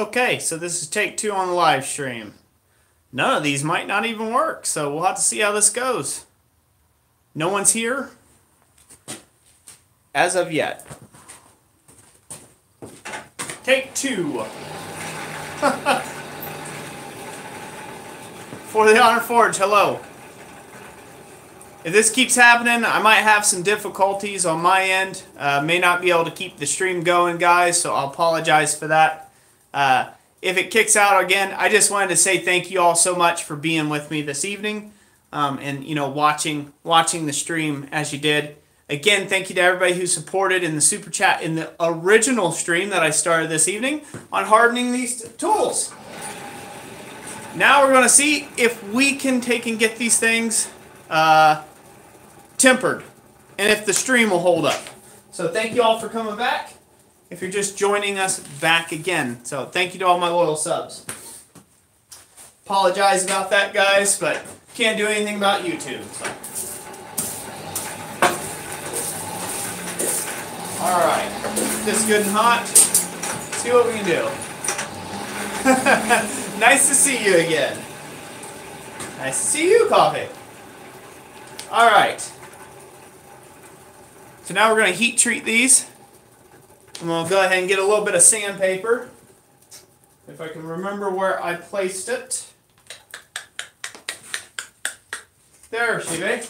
Okay, so this is take 2 on the live stream. None of these might not even work, so we'll have to see how this goes. No one's here as of yet. Take 2. For the Honor Forge, hello. If this keeps happening, I might have some difficulties on my end. May not be able to keep the stream going, guys, so I'll apologize for that. If it kicks out again, I just wanted to say thank you all so much for being with me this evening, and watching the stream as you did. Again, thank you to everybody who supported in the super chat in the original stream that I started this evening on hardening these tools. Now we're going to see if we can take and get these things tempered, and if the stream will hold up. So thank you all for coming back. If you're just joining us back again. So thank you to all my loyal subs. Apologize about that, guys, but can't do anything about YouTube. So. Alright, this good and hot. See what we can do. Nice to see you again. Nice to see you, Coffee. Alright. So now we're going to heat treat these. I'm going to go ahead and get a little bit of sandpaper. If I can remember where I placed it. There she be.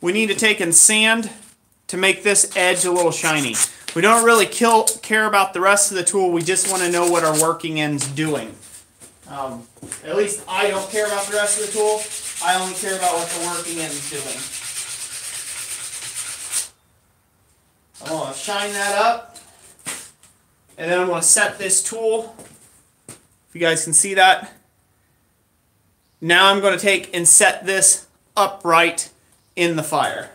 We need to take and sand to make this edge a little shiny. We don't really care about the rest of the tool. We just want to know what our working end's doing. At least I don't care about the rest of the tool. I only care about what the working end's doing. I'm going to shine that up, and then I'm going to set this tool, if you guys can see that. Now I'm going to take and set this upright in the fire.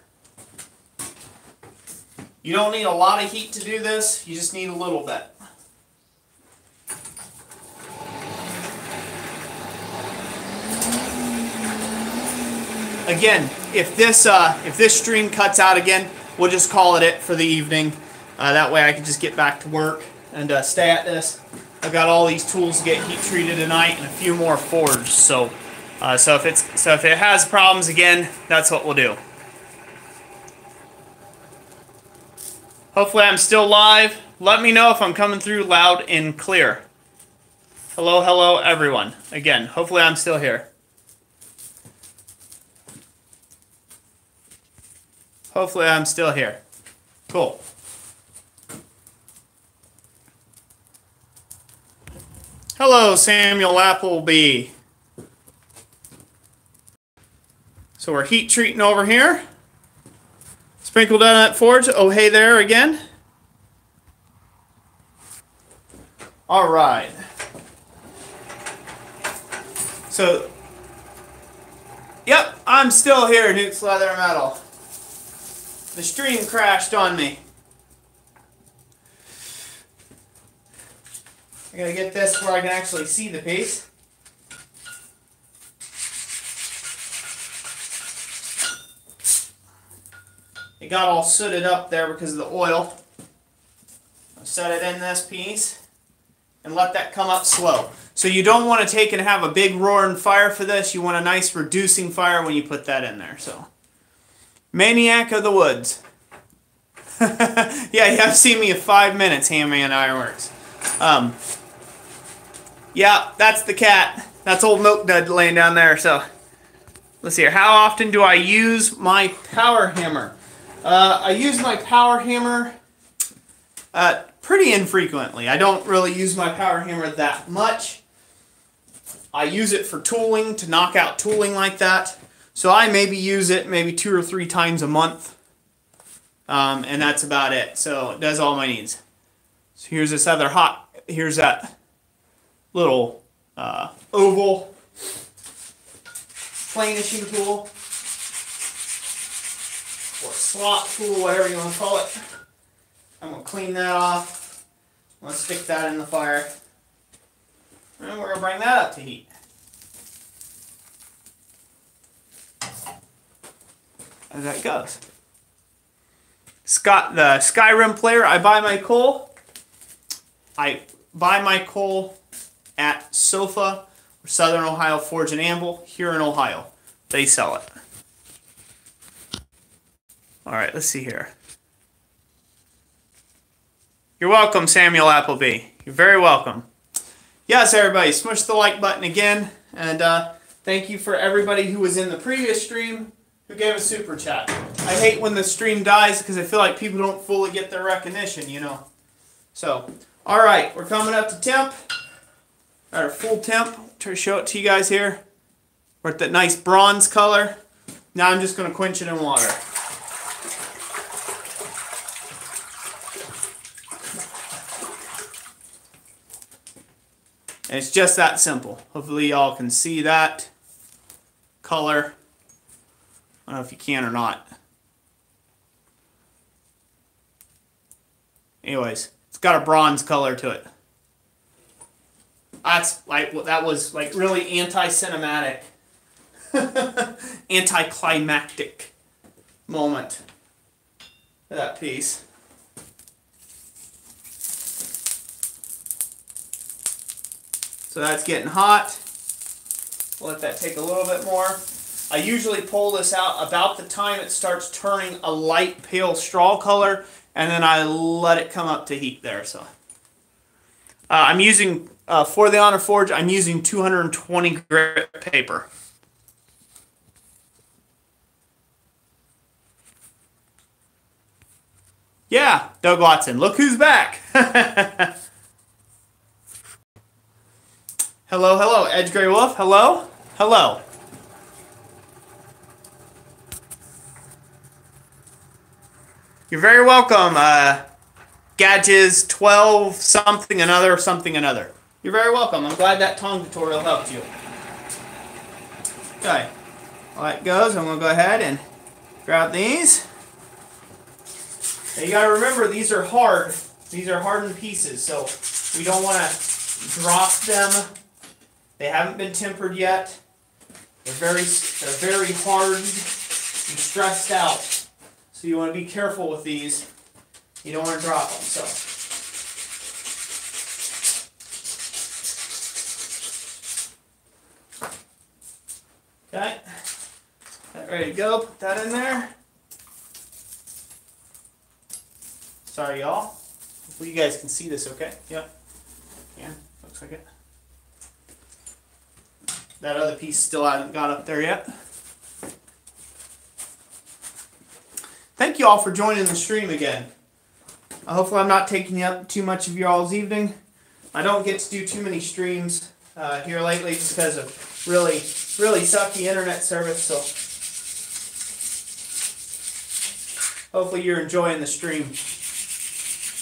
You don't need a lot of heat to do this, you just need a little bit. Again, if this stream cuts out again, we'll just call it for the evening. That way I can just get back to work and stay at this. I've got all these tools to get heat treated tonight and a few more forged. So if it has problems again, that's what we'll do. Hopefully I'm still live. Let me know if I'm coming through loud and clear. Hello, hello everyone. Again, hopefully I'm still here. Hopefully I'm still here. Cool. Hello, Samuel Appleby. So we're heat treating over here. Sprinkled on that forge. Oh, hey there again. All right. So, yep, I'm still here, Newt's Leather Metal. The stream crashed on me. I gotta get this where I can actually see the piece. It got all sooted up there because of the oil. I'll set it in this piece and let that come up slow. So you don't want to take and have a big roaring fire for this. You want a nice reducing fire when you put that in there. So. Maniac of the Woods. Yeah, you have seen me in 5 minutes, Handman Ironworks. Yeah, that's the cat. That's old Milk Dud laying down there. So, let's see here. How often do I use my power hammer? I use my power hammer pretty infrequently. I don't really use my power hammer that much. I use it for tooling, to knock out tooling like that. So I maybe use it maybe 2 or 3 times a month, and that's about it. So it does all my needs. So here's this other here's that little oval planishing tool, or slot tool, whatever you want to call it. I'm going to clean that off. I'm going to stick that in the fire, and we're going to bring that up to heat. As that goes. The Skyrim player, I buy my coal, I buy my coal at SOFA, or Southern Ohio Forge and Anvil, here in Ohio. They sell it. All right, let's see here. You're welcome, Samuel Appleby. You're very welcome. Yes, everybody, smush the like button again. And thank you for everybody who was in the previous stream who gave a super chat. I hate when the stream dies because I feel like people don't fully get their recognition, you know. So, all right, we're coming up to temp. Our full temp. Try to show it to you guys here. We're at that nice bronze color. Now I'm just going to quench it in water. And it's just that simple. Hopefully y'all can see that color. I don't know if you can or not. Anyways, it's got a bronze color to it. That's like, that was like really anti-cinematic, anticlimactic moment for that piece. So that's getting hot. We'll let that take a little bit more. I usually pull this out about the time it starts turning a light pale straw color, and then I let it come up to heat there. So I'm using, for the Honor Forge, I'm using 220 grit paper. Yeah, Doug Watson, look who's back. Hello, hello, Edge Grey Wolf, hello, hello. You're very welcome, Gadges 12 something another something another. You're very welcome. I'm glad that tongue tutorial helped you. Okay, while that goes, I'm going to go ahead and grab these. Now you got to remember, these are hard. These are hardened pieces, so we don't want to drop them. They haven't been tempered yet. They're very hardened and stressed out. So you want to be careful with these. You don't want to drop them. So okay, that ready to go. Put that in there. Sorry, y'all. Hopefully you guys can see this. Okay. Yep. Yeah. Looks like it. That other piece still hasn't got up there yet. Thank you all for joining the stream again. Hopefully I'm not taking up too much of y'all's evening. I don't get to do too many streams here lately just because of really sucky internet service. So hopefully you're enjoying the stream.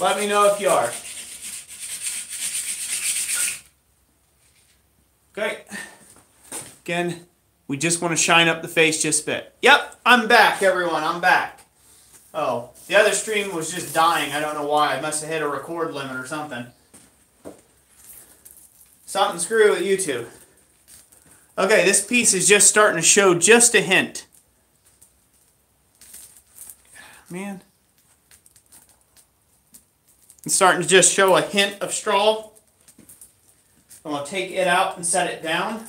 Let me know if you are. Okay. Again, we just want to shine up the face just a bit. Yep, I'm back, everyone. I'm back. Oh, the other stream was just dying. I don't know why. I must have hit a record limit or something. Something screwy with YouTube. Okay, this piece is just starting to show just a hint. Man. It's starting to just show a hint of straw. I'm going to take it out and set it down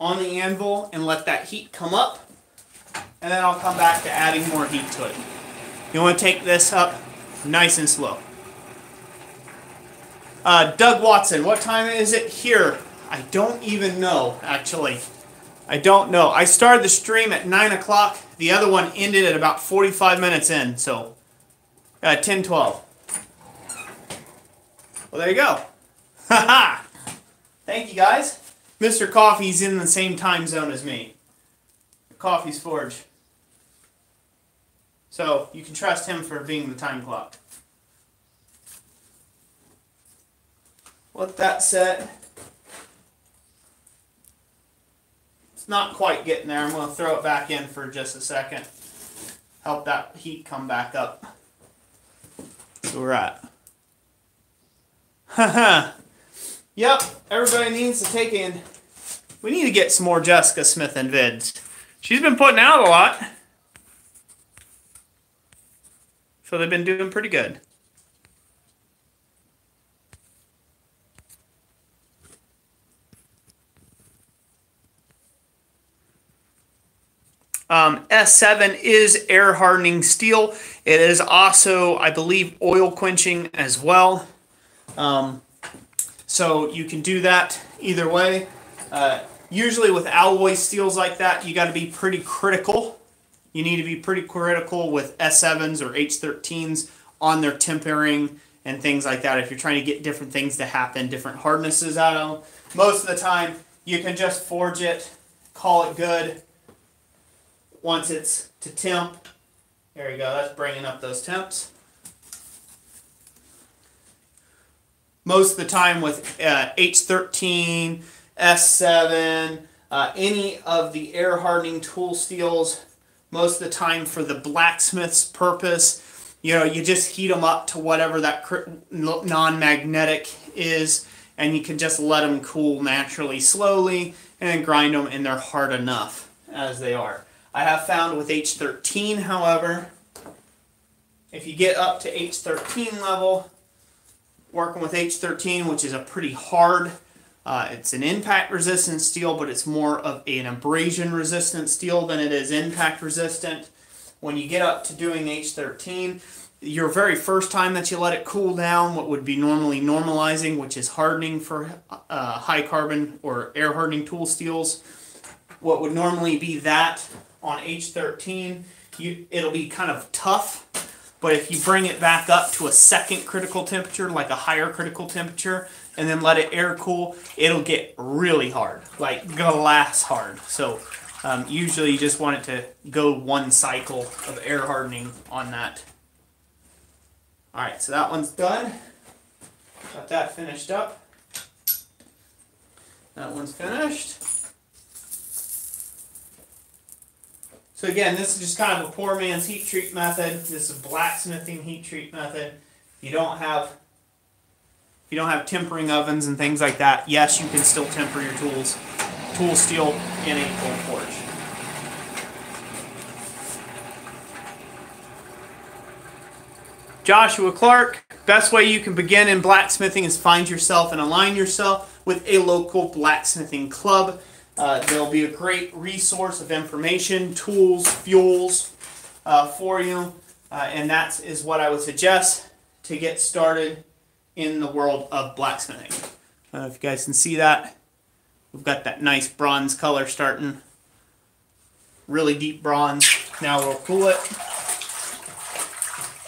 on the anvil and let that heat come up. And then I'll come back to adding more heat to it. You want to take this up nice and slow. Doug Watson, what time is it here? I don't even know, actually. I don't know. I started the stream at 9 o'clock. The other one ended at about 45 minutes in. So, 10:12. Well, there you go. Haha! Thank you, guys. Mr. Coffee's in the same time zone as me. Coffee's Forge. So, you can trust him for being the time clock. With that said, it's not quite getting there. I'm going to throw it back in for just a second. Help that heat come back up. So we're at. Haha. Yep, everybody needs to take in. We need to get some more Jessica Smith in vids. She's been putting out a lot. So they've been doing pretty good. S7 is air hardening steel. It is also, I believe, oil quenching as well. So you can do that either way. Usually with alloy steels like that, you got to be pretty critical. You need to be pretty critical with S7s or H13s on their tempering and things like that if you're trying to get different things to happen, different hardnesses out of them. Most of the time, you can just forge it, call it good. Once it's to temp, there you go, that's bringing up those temps. Most of the time with H13, S7, any of the air hardening tool steels, most of the time for the blacksmith's purpose, you know, you just heat them up to whatever that non-magnetic is, and you can just let them cool naturally, slowly, and then grind them, and they're hard enough as they are. I have found with H13, however, if you get up to H13 level, working with H13, which is a pretty hard, it's an impact resistant steel, but it's more of an abrasion resistant steel than it is impact resistant. When you get up to doing H13, your very first time that you let it cool down, what would be normally normalizing, which is hardening for high carbon or air hardening tool steels, what would normally be that on H13, it'll be kind of tough. But if you bring it back up to a second critical temperature, like a higher critical temperature, and then let it air cool, it'll get really hard, like glass hard. So usually you just want it to go one cycle of air hardening on that. Alright, so that one's done. Got that finished up. That one's finished. So again, this is just kind of a poor man's heat treat method. This is a blacksmithing heat treat method. If you don't have tempering ovens and things like that, yes, you can still temper your tool steel in a cold forge. Joshua Clark, best way you can begin in blacksmithing is find yourself and align yourself with a local blacksmithing club. There'll be a great resource of information, tools, fuels for you, and that is what I would suggest to get started in the world of blacksmithing. If you guys can see that, we've got that nice bronze color starting, really deep bronze. Now we'll cool it,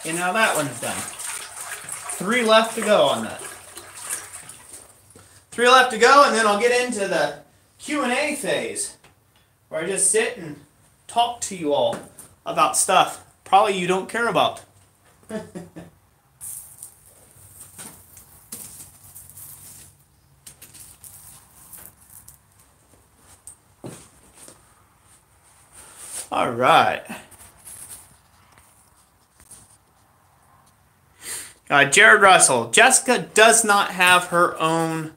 and now that one's done. 3 left to go on that. 3 left to go, and then I'll get into the Q&A phase, where I just sit and talk to you all about stuff probably you don't care about. All right. Jared Russell. Jessica does not have her own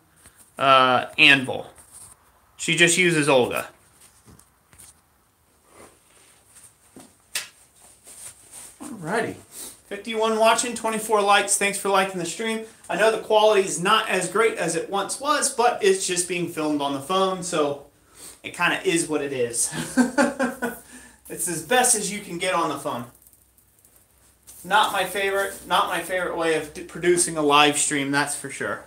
anvil. She just uses Olga. Alrighty. 51 watching, 24 likes. Thanks for liking the stream. I know the quality is not as great as it once was, but it's just being filmed on the phone, so it kind of is what it is. It's as best as you can get on the phone. Not my favorite way of producing a live stream, that's for sure.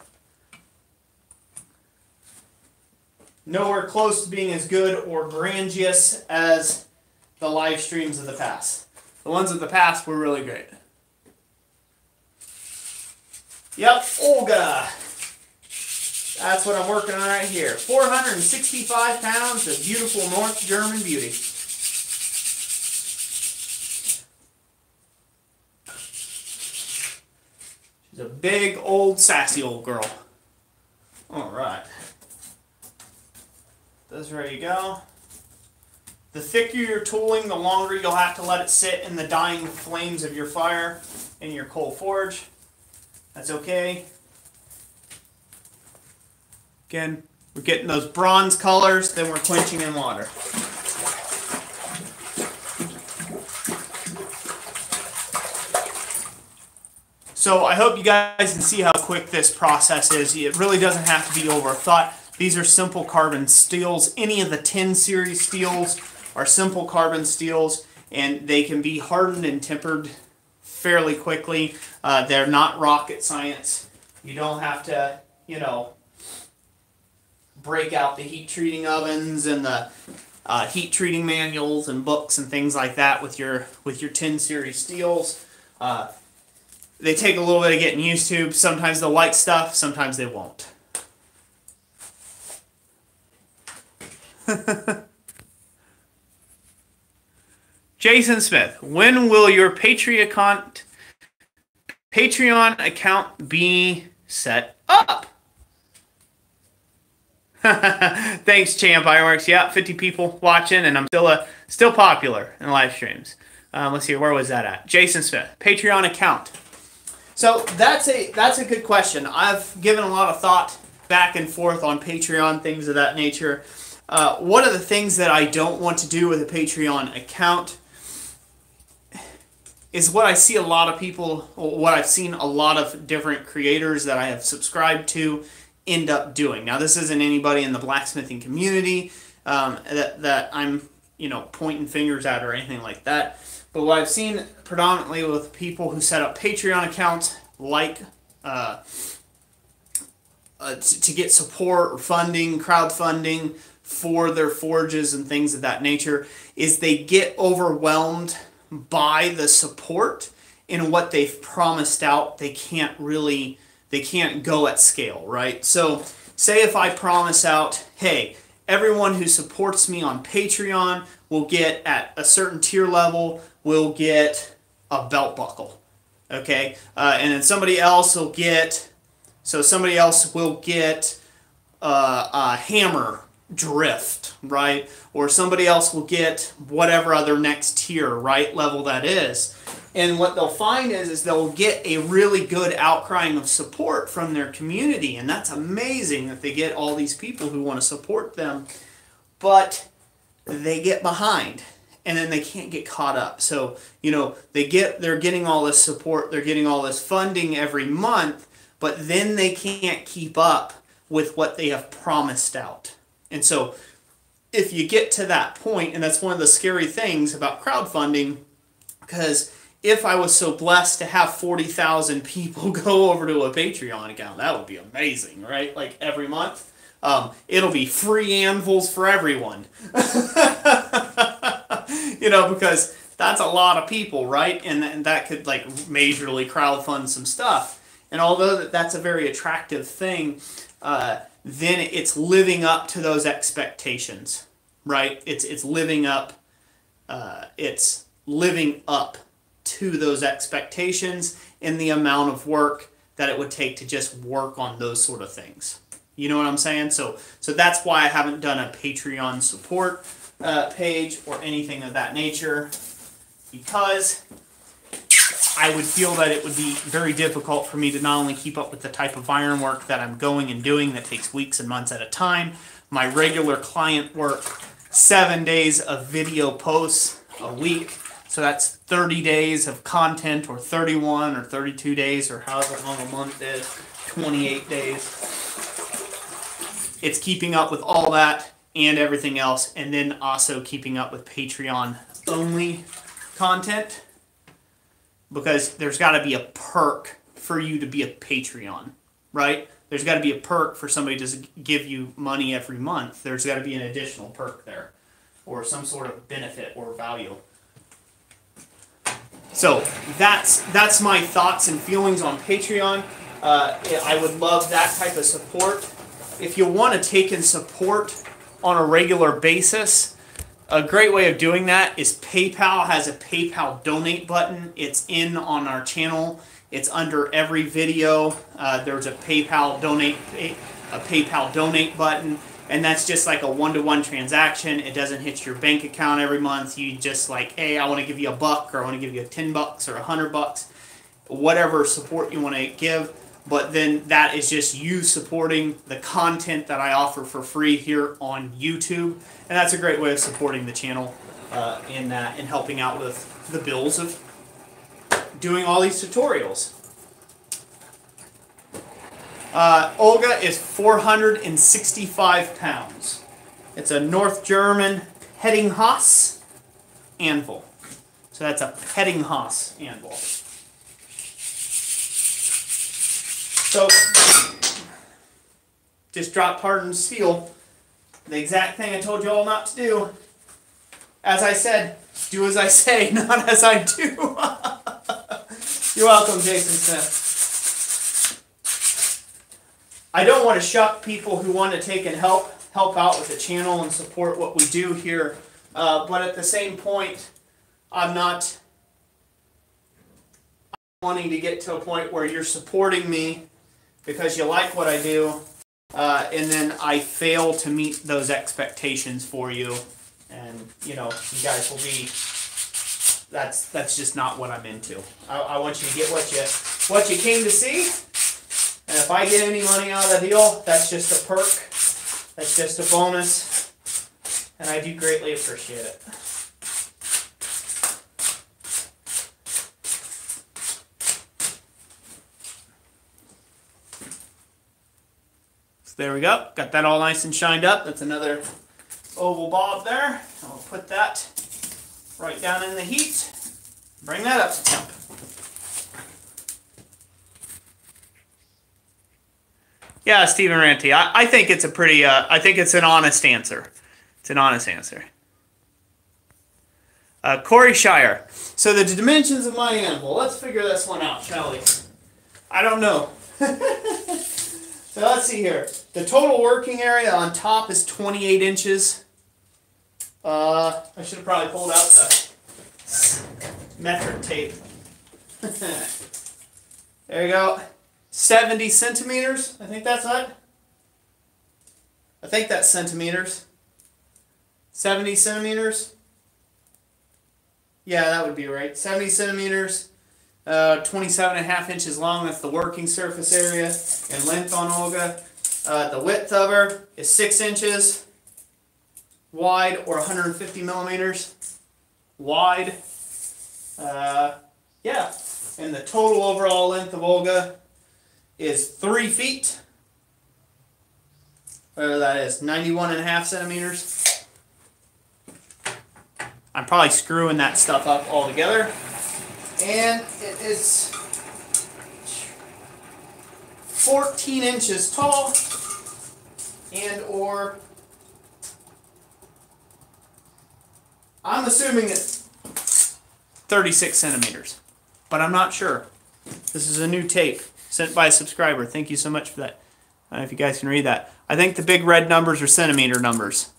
Nowhere close to being as good or grandiose as the live streams of the past. The ones of the past were really great. Yep, Olga. That's what I'm working on right here. 465 pounds of beautiful North German beauty. She's a big, old, sassy old girl. All right. Those ready to go. The thicker your tooling, the longer you'll have to let it sit in the dying flames of your fire in your coal forge. That's okay. Again, we're getting those bronze colors, then we're quenching in water. So I hope you guys can see how quick this process is. It really doesn't have to be overthought. These are simple carbon steels. Any of the 10 series steels are simple carbon steels, and they can be hardened and tempered fairly quickly. They're not rocket science. You don't have to, you know, break out the heat treating ovens and the heat treating manuals and books and things like that with your 10 series steels. They take a little bit of getting used to. Sometimes they'll like stuff, sometimes they won't. Jason Smith, when will your Patreon account be set up? Thanks, Champ Ironworks. Yeah, 50 people watching, and I'm still popular in live streams. Let's see, where was that at? Jason Smith, Patreon account. So that's a good question. I've given a lot of thought back and forth on Patreon, things of that nature. One of the things that I don't want to do with a Patreon account is what I see a lot of people, or what I've seen a lot of different creators that I have subscribed to end up doing. Now, this isn't anybody in the blacksmithing community that I'm, you know, pointing fingers at or anything like that. But what I've seen predominantly with people who set up Patreon accounts, like to get support or funding, crowdfunding for their forges and things of that nature, is they get overwhelmed by the support in what they've promised out. They can't go at scale, right? So say if I promise out, hey, everyone who supports me on Patreon will get, at a certain tier level, will get a belt buckle, okay? And then somebody else will get a hammer drift, right? Or somebody else will get whatever other next tier, right, level that is. And what they'll find is they'll get a really good outcrying of support from their community, and that's amazing that they get all these people who want to support them, but they get behind, and then they can't get caught up. So, you know, they're getting all this support, they're getting all this funding every month, but then they can't keep up with what they have promised out. And so if you get to that point, and that's one of the scary things about crowdfunding, because if I was so blessed to have 40,000 people go over to a Patreon account, that would be amazing, right? Like every month, it'll be free anvils for everyone. You know, because that's a lot of people, right? And that could like majorly crowdfund some stuff. And although that's a very attractive thing, then it's living up to those expectations, right? It's living up to those expectations in the amount of work that it would take to just work on those sort of things. You know what I'm saying? So that's why I haven't done a Patreon support page or anything of that nature, because I would feel that it would be very difficult for me to not only keep up with the type of ironwork that I'm going and doing that takes weeks and months at a time, my regular client work, 7 days of video posts a week, so that's 30 days of content, or 31 or 32 days, or however long a month is, 28 days. It's keeping up with all that and everything else, and then also keeping up with Patreon only content, because there's got to be a perk for you to be a Patreon, right? There's got to be a perk for somebody to give you money every month. There's got to be an additional perk there, or some sort of benefit or value. So that's my thoughts and feelings on Patreon. I would love that type of support. If you want to take in support on a regular basis, a great way of doing that is PayPal has a PayPal donate button. It's in on our channel. It's under every video. There's a PayPal donate button, and that's just like a one-to-one transaction. It doesn't hit your bank account every month. You just like, hey, I want to give you $1, or I want to give you $10 or $100, whatever support you want to give. But then that is just you supporting the content that I offer for free here on YouTube. And that's a great way of supporting the channel in that, and helping out with the bills of doing all these tutorials. Olga is 465 pounds. It's a North German Heddinghaus anvil. So that's a Heddinghaus anvil. So just dropped hardened steel. The exact thing I told you all not to do. As I said, do as I say, not as I do. You're welcome, Jason Smith. I don't want to shuck people who want to take and help out with the channel and support what we do here. But at the same point, I'm not wanting to get to a point where you're supporting me because you like what I do, and then I fail to meet those expectations for you, and you guys will be. That's just not what I'm into. I want you to get what you came to see. And if I get any money out of the deal, that's just a perk. That's just a bonus. And I do greatly appreciate it. So there we go. Got that all nice and shined up. That's another oval bob there. And we'll put that right down in the heat. Bring that up to temp. Yeah, Stephen Ranty. I think it's a pretty. I think it's an honest answer. It's an honest answer. Corey Shire. So the dimensions of my anvil. Let's figure this one out, shall we? I don't know. So let's see here. The total working area on top is 28 inches. I should have probably pulled out the metric tape. There you go. 70 centimeters. I think that's what? I think that's centimeters. 70 centimeters. Yeah, that would be right. 70 centimeters. 27.5 inches long. That's the working surface area. And length on Olga. The width of her is 6 inches wide, or 150 millimeters wide. Yeah. And the total overall length of Olga is 3 feet. Whatever that is, 91.5 centimeters. I'm probably screwing that stuff up altogether. And it is 14 inches tall, and or I'm assuming it's 36 centimeters, but I'm not sure. This is a new tape sent by a subscriber. Thank you so much for that. I don't know if you guys can read that. I think the big red numbers are centimeter numbers.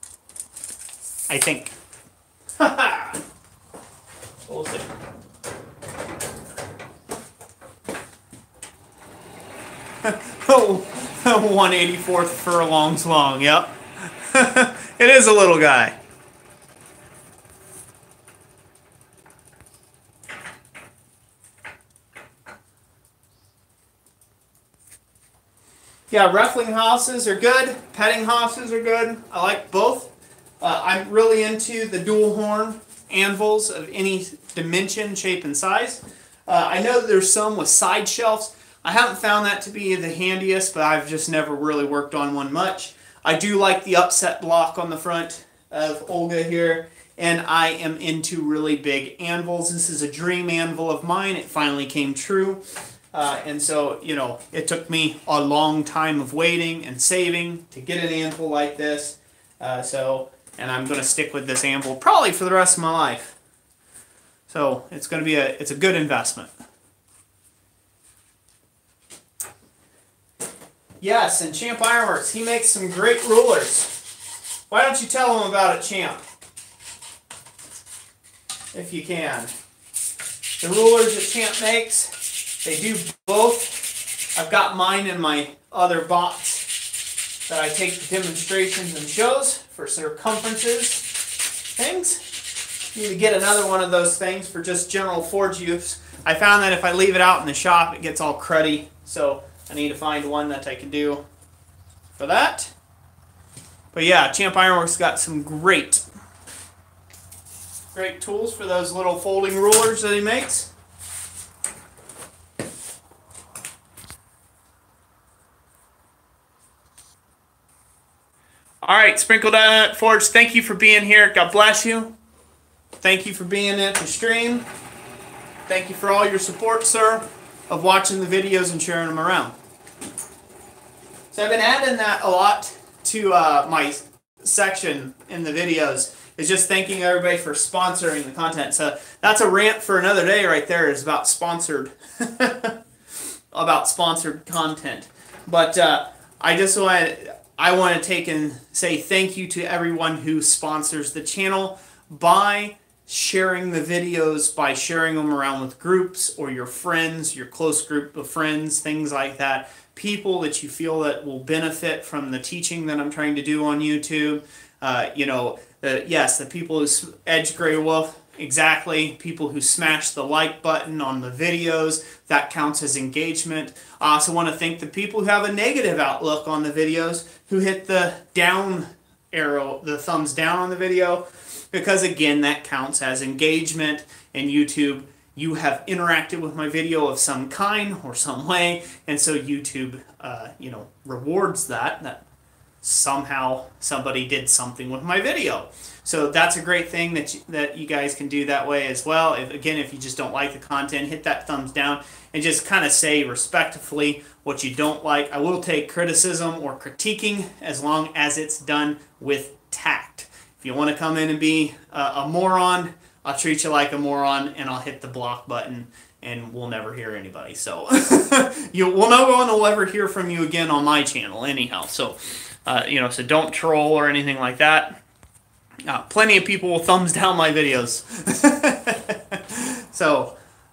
I think. We'll see. Oh, 1/84 furlongs long. Yep. It is a little guy. Yeah, ruffling houses are good. Petting houses are good. I like both. I'm really into the dual horn anvils of any dimension, shape, and size. I know that there's some with side shelves. I haven't found that to be the handiest, but I've just never really worked on one much. I do like the upset block on the front of Olga here, and I am into really big anvils. This is a dream anvil of mine. It finally came true. And so, it took me a long time of waiting and saving to get an anvil like this. And I'm going to stick with this anvil probably for the rest of my life. So it's going to be it's a good investment. Yes, and Champ Ironworks, he makes some great rulers. Why don't you tell him about it, Champ? If you can. The rulers that Champ makes, they do both. I've got mine in my other box that I take to demonstrations and shows for circumferences things. You need to get another one of those things for just general forge use. I found that if I leave it out in the shop, it gets all cruddy. So I need to find one that I can do for that. But yeah, Champ Ironworks got some great tools for those little folding rulers that he makes. All right, Sprinkled Donut Forge, thank you for being here. God bless you. Thank you for being at the stream. Thank you for all your support, sir, of watching the videos and sharing them around. So I've been adding that a lot to my section in the videos, is just thanking everybody for sponsoring the content. So that's a rant for another day right there, is about sponsored about sponsored content. But I want to take and say thank you to everyone who sponsors the channel by sharing the videos, by sharing them around with groups or your friends, your close group of friends, things like that. People that you feel that will benefit from the teaching that I'm trying to do on YouTube. Yes, the people who Edge Grey Wolf, exactly. People who smash the like button on the videos, that counts as engagement. I also want to thank the people who have a negative outlook on the videos, who hit the down arrow, the thumbs down on the video, because again, that counts as engagement. And YouTube, you have interacted with my video of some kind or some way, and so YouTube, rewards that somehow somebody did something with my video. So that's a great thing that you guys can do that way as well. If you just don't like the content, hit that thumbs down and just kind of say respectfully what you don't like. I will take criticism or critiquing as long as it's done with tact. If you want to come in and be a moron, I'll treat you like a moron and I'll hit the block button and we'll never hear anybody. So no one will ever hear from you again on my channel anyhow. So so don't troll or anything like that. Plenty of people will thumbs down my videos.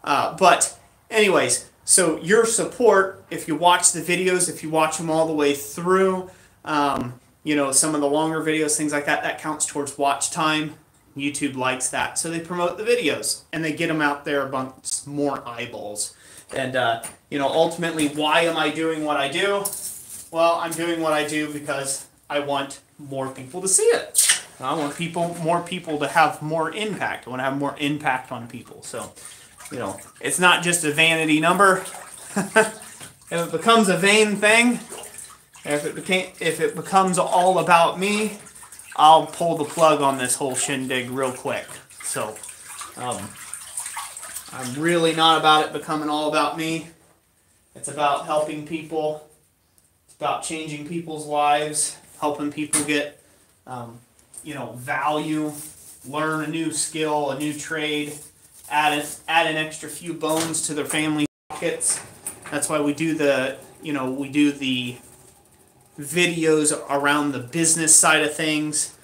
But anyways, so your support, if you watch the videos, if you watch them all the way through, some of the longer videos, things like that, that counts towards watch time. YouTube likes that. So they promote the videos and they get them out there amongst more eyeballs. And, ultimately, why am I doing what I do? Well, I'm doing what I do because I want more people to see it. I want more people to have more impact. I want to have more impact on people. So, it's not just a vanity number. If it becomes a vain thing, if it becomes all about me, I'll pull the plug on this whole shindig real quick. So, I'm really not about it becoming all about me. It's about helping people. It's about changing people's lives, helping people get, value, learn a new skill, a new trade, add an extra few bones to their family pockets. That's why we do the videos around the business side of things,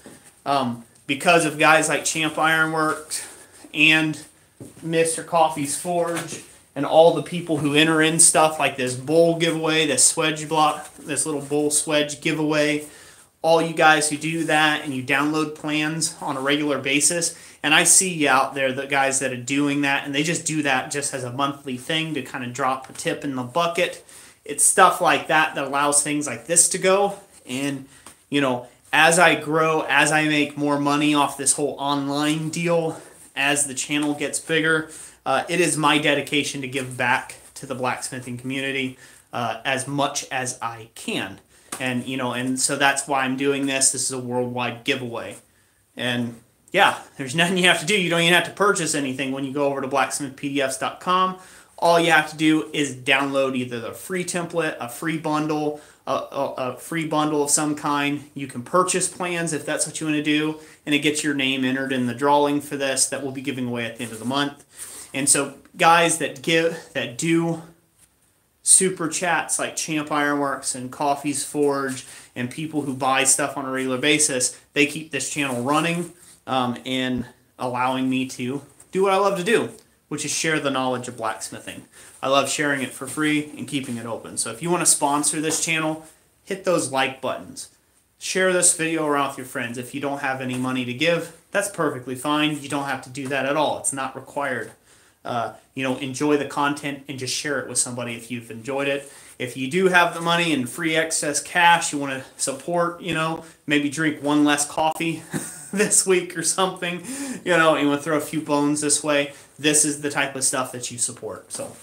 because of guys like Champ Ironwork and Mr. Coffee's Forge and all the people who enter in stuff like this bowl giveaway, this swedge block, this little bowl swedge giveaway. All you guys who do that and you download plans on a regular basis, and I see you out there, the guys that are doing that, and they just do that just as a monthly thing to kind of drop a tip in the bucket. It's stuff like that that allows things like this to go. And, as I grow, as I make more money off this whole online deal, as the channel gets bigger, it is my dedication to give back to the blacksmithing community as much as I can. And, and so that's why I'm doing this. This is a worldwide giveaway. And, yeah, there's nothing you have to do. You don't even have to purchase anything when you go over to blacksmithpdfs.com. All you have to do is download either the free template, a free bundle, a free bundle of some kind. You can purchase plans if that's what you want to do, and it gets your name entered in the drawing for this that we'll be giving away at the end of the month. And so guys that do super chats like Champ Ironworks and Coffee's Forge and people who buy stuff on a regular basis, they keep this channel running and allowing me to do what I love to do, which is share the knowledge of blacksmithing. I love sharing it for free and keeping it open. So if you want to sponsor this channel, hit those like buttons. Share this video around with your friends. If you don't have any money to give, that's perfectly fine. You don't have to do that at all. It's not required. Enjoy the content and just share it with somebody if you've enjoyed it. If you do have the money and free excess cash, you want to support, maybe drink one less coffee this week or something, you want to throw a few bones this way, this is the type of stuff that you support. So,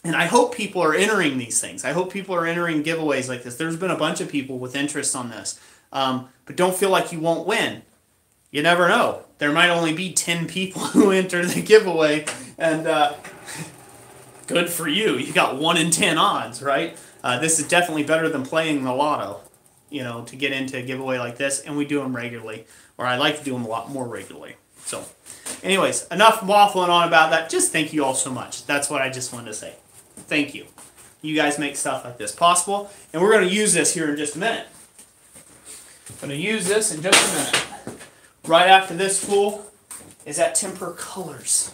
and I hope people are entering these things. I hope people are entering giveaways like this. There's been a bunch of people with interest on this. But don't feel like you won't win. You never know. There might only be 10 people who enter the giveaway, and good for you. You got 1 in 10 odds, right? This is definitely better than playing the lotto, you know, to get into a giveaway like this, and we do them regularly, or I like to do them a lot more regularly. So, anyways, enough waffling on about that. Just thank you all so much. That's what I just wanted to say. Thank you. You guys make stuff like this possible, and we're going to use this here in just a minute. I'm going to use this in just a minute. Right after this tool is that temper colors.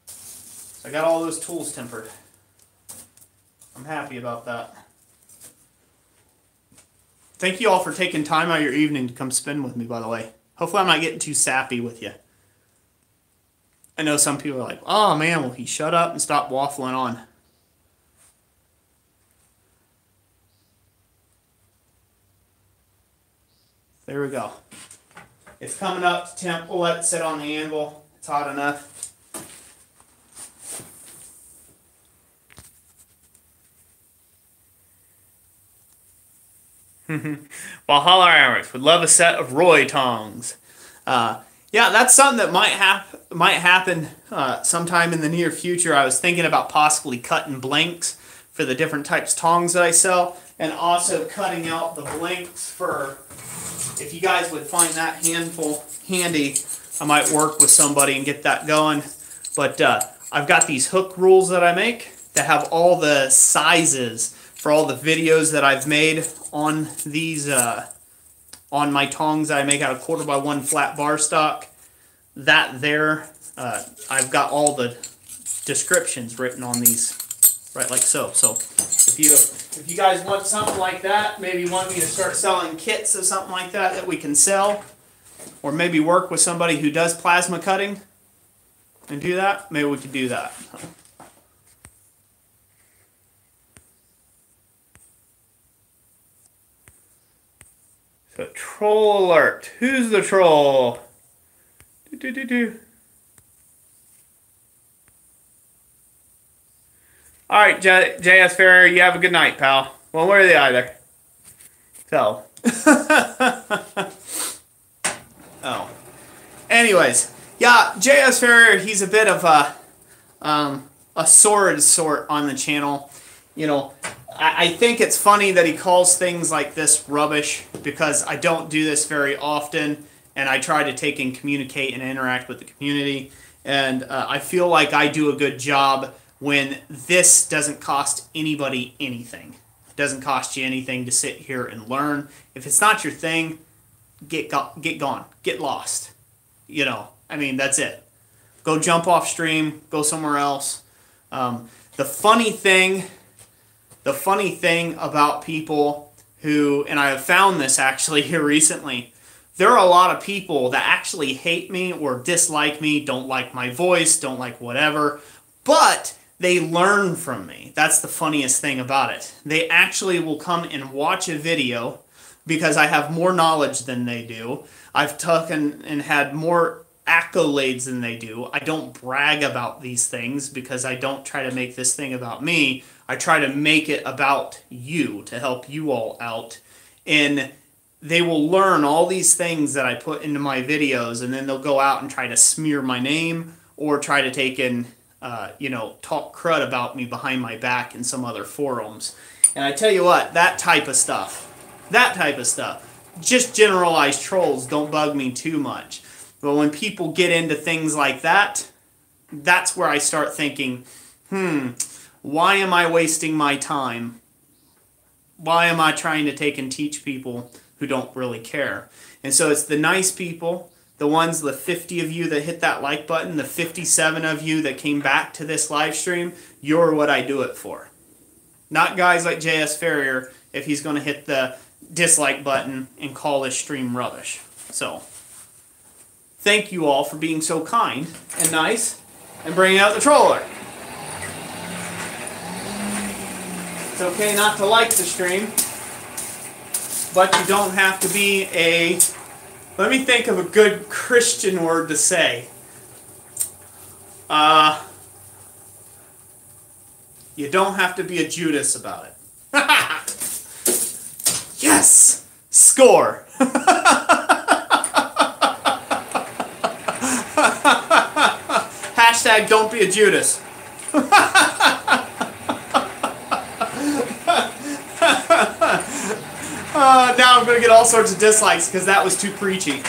So I got all those tools tempered. I'm happy about that. Thank you all for taking time out of your evening to come spend with me, by the way. Hopefully I'm not getting too sappy with you. I know some people are like, oh man, will he shut up and stop waffling on? There we go. It's coming up to temp. We'll let it sit on the anvil. It's hot enough. Valhalla Ironworks would love a set of Roy tongs. Yeah, that's something that might happen sometime in the near future. I was thinking about possibly cutting blanks for the different types of tongs that I sell, and also cutting out the blanks for, if you guys would find that handful handy, I might work with somebody and get that going. But I've got these hook rules that I make that have all the sizes for all the videos that I've made on these, on my tongs that I make out of 1/4x1 flat bar stock. That there, I've got all the descriptions written on these, right, like so. So if you guys want something like that, maybe want me to start selling kits of something like that we can sell, or maybe work with somebody who does plasma cutting and do that, maybe we could do that. So troll alert. Who's the troll? Alright, J.S. Ferrer, you have a good night, pal. One way or the other. So. Oh. Anyways. Yeah, J.S. Ferrer, he's a bit of a sword sort on the channel. You know, I think it's funny that he calls things like this rubbish, because I don't do this very often, and I try to take and communicate and interact with the community, and I feel like I do a good job when this doesn't cost anybody anything. It doesn't cost you anything to sit here and learn. If it's not your thing, get gone. Get lost. You know, I mean, that's it. Go jump off stream. Go somewhere else. The funny thing about people who, and I have found this actually here recently, there are a lot of people that actually hate me or dislike me, don't like my voice, don't like whatever, but they learn from me. That's the funniest thing about it. They actually will come and watch a video because I have more knowledge than they do. I've taken and had more accolades than they do. I don't brag about these things because I don't try to make this thing about me. I try to make it about you, to help you all out. And they will learn all these things that I put into my videos, and then they'll go out and try to smear my name or try to take and, you know, talk crud about me behind my back in some other forums. And I tell you what, that type of stuff, just generalized trolls don't bug me too much. But when people get into things like that, that's where I start thinking, why am I wasting my time? Why am I trying to take and teach people who don't really care? And so it's the nice people, the ones, the 50 of you that hit that like button, the 57 of you that came back to this live stream, you're what I do it for. Not guys like J.S. Ferrier, if he's going to hit the dislike button and call this stream rubbish. So, thank you all for being so kind and nice and bringing out the troller. It's okay not to like the stream, but you don't have to be a... Let me think of a good Christian word to say. You don't have to be a Judas about it. Yes! Score. Hashtag don't be a Judas. Now I'm going to get all sorts of dislikes because that was too preachy.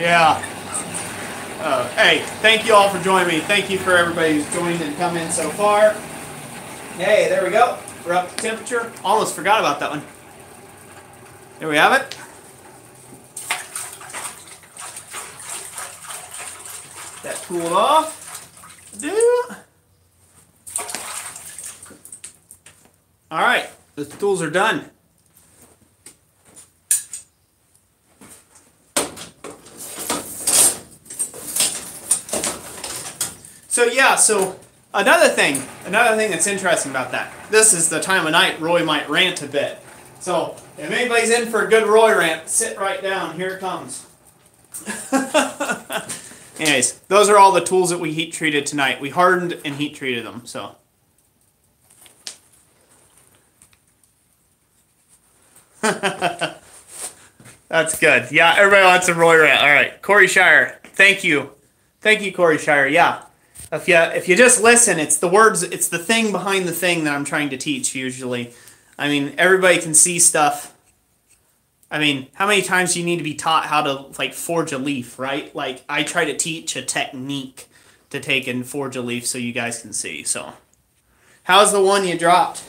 Yeah. Hey, thank you all for joining me. Thank you for everybody who's joined and come in so far. Hey, there we go. We're up to temperature. Almost forgot about that one. There we have it. That cooled off. All right, the tools are done. So yeah, so another thing that's interesting about that. This is the time of night Roy might rant a bit. So if anybody's in for a good Roy rant, sit right down. Here it comes. Anyways, those are all the tools that we heat treated tonight. We hardened and heat treated them. So. That's good. Yeah, everybody wants a Roy rant. All right, Corey Shire. Thank you, Corey Shire. Yeah. If you just listen, it's the words, it's the thing behind the thing that I'm trying to teach usually. I mean, everybody can see stuff. I mean, how many times do you need to be taught how to like forge a leaf, right? Like I try to teach a technique to take and forge a leaf so you guys can see. So, how's the one you dropped?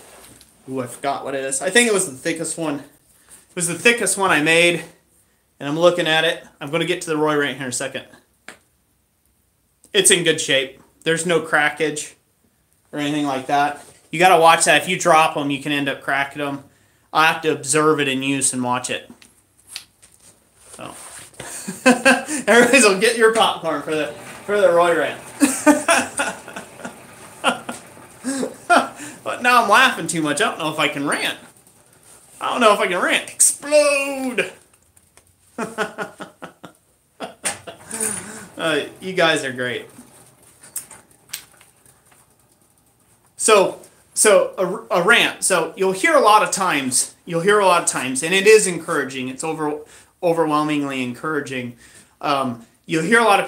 Ooh, I forgot what it is. I think it was the thickest one. It was the thickest one I made, and I'm looking at it. I'm going to get to the Roy rant here in a second. It's in good shape. There's no crackage or anything like that. You got to watch that. If you drop them, you can end up cracking them. I'll have to observe it in use and watch it. So, everybody's will get your popcorn for the Roy rant. But now I'm laughing too much. I don't know if I can rant. Explode! You guys are great. So a rant. So you'll hear a lot of times, and it is encouraging. It's overwhelmingly encouraging. You'll hear a lot of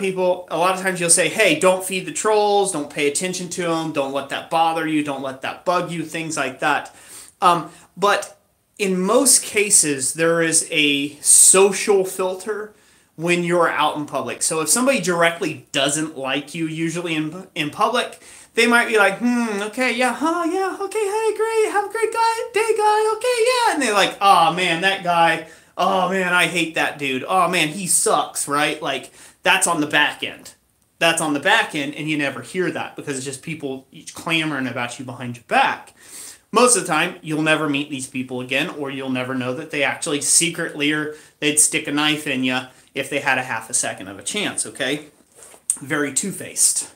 times you'll say, hey, don't feed the trolls, don't pay attention to them, don't let that bother you, don't let that bug you, things like that. But in most cases, there is a social filter when you're out in public. So if somebody directly doesn't like you, usually in public, they might be like, okay, yeah, yeah, okay, hey, great, have a great day, guy, okay, yeah. And they're like, oh, man, that guy, oh, man, I hate that dude. Oh, man, he sucks, right? Like, that's on the back end. And you never hear that because it's just people clamoring about you behind your back. Most of the time, you'll never meet these people again, or you'll never know that they actually secretly, or they'd stick a knife in you if they had a half a second of a chance, okay? Very two-faced.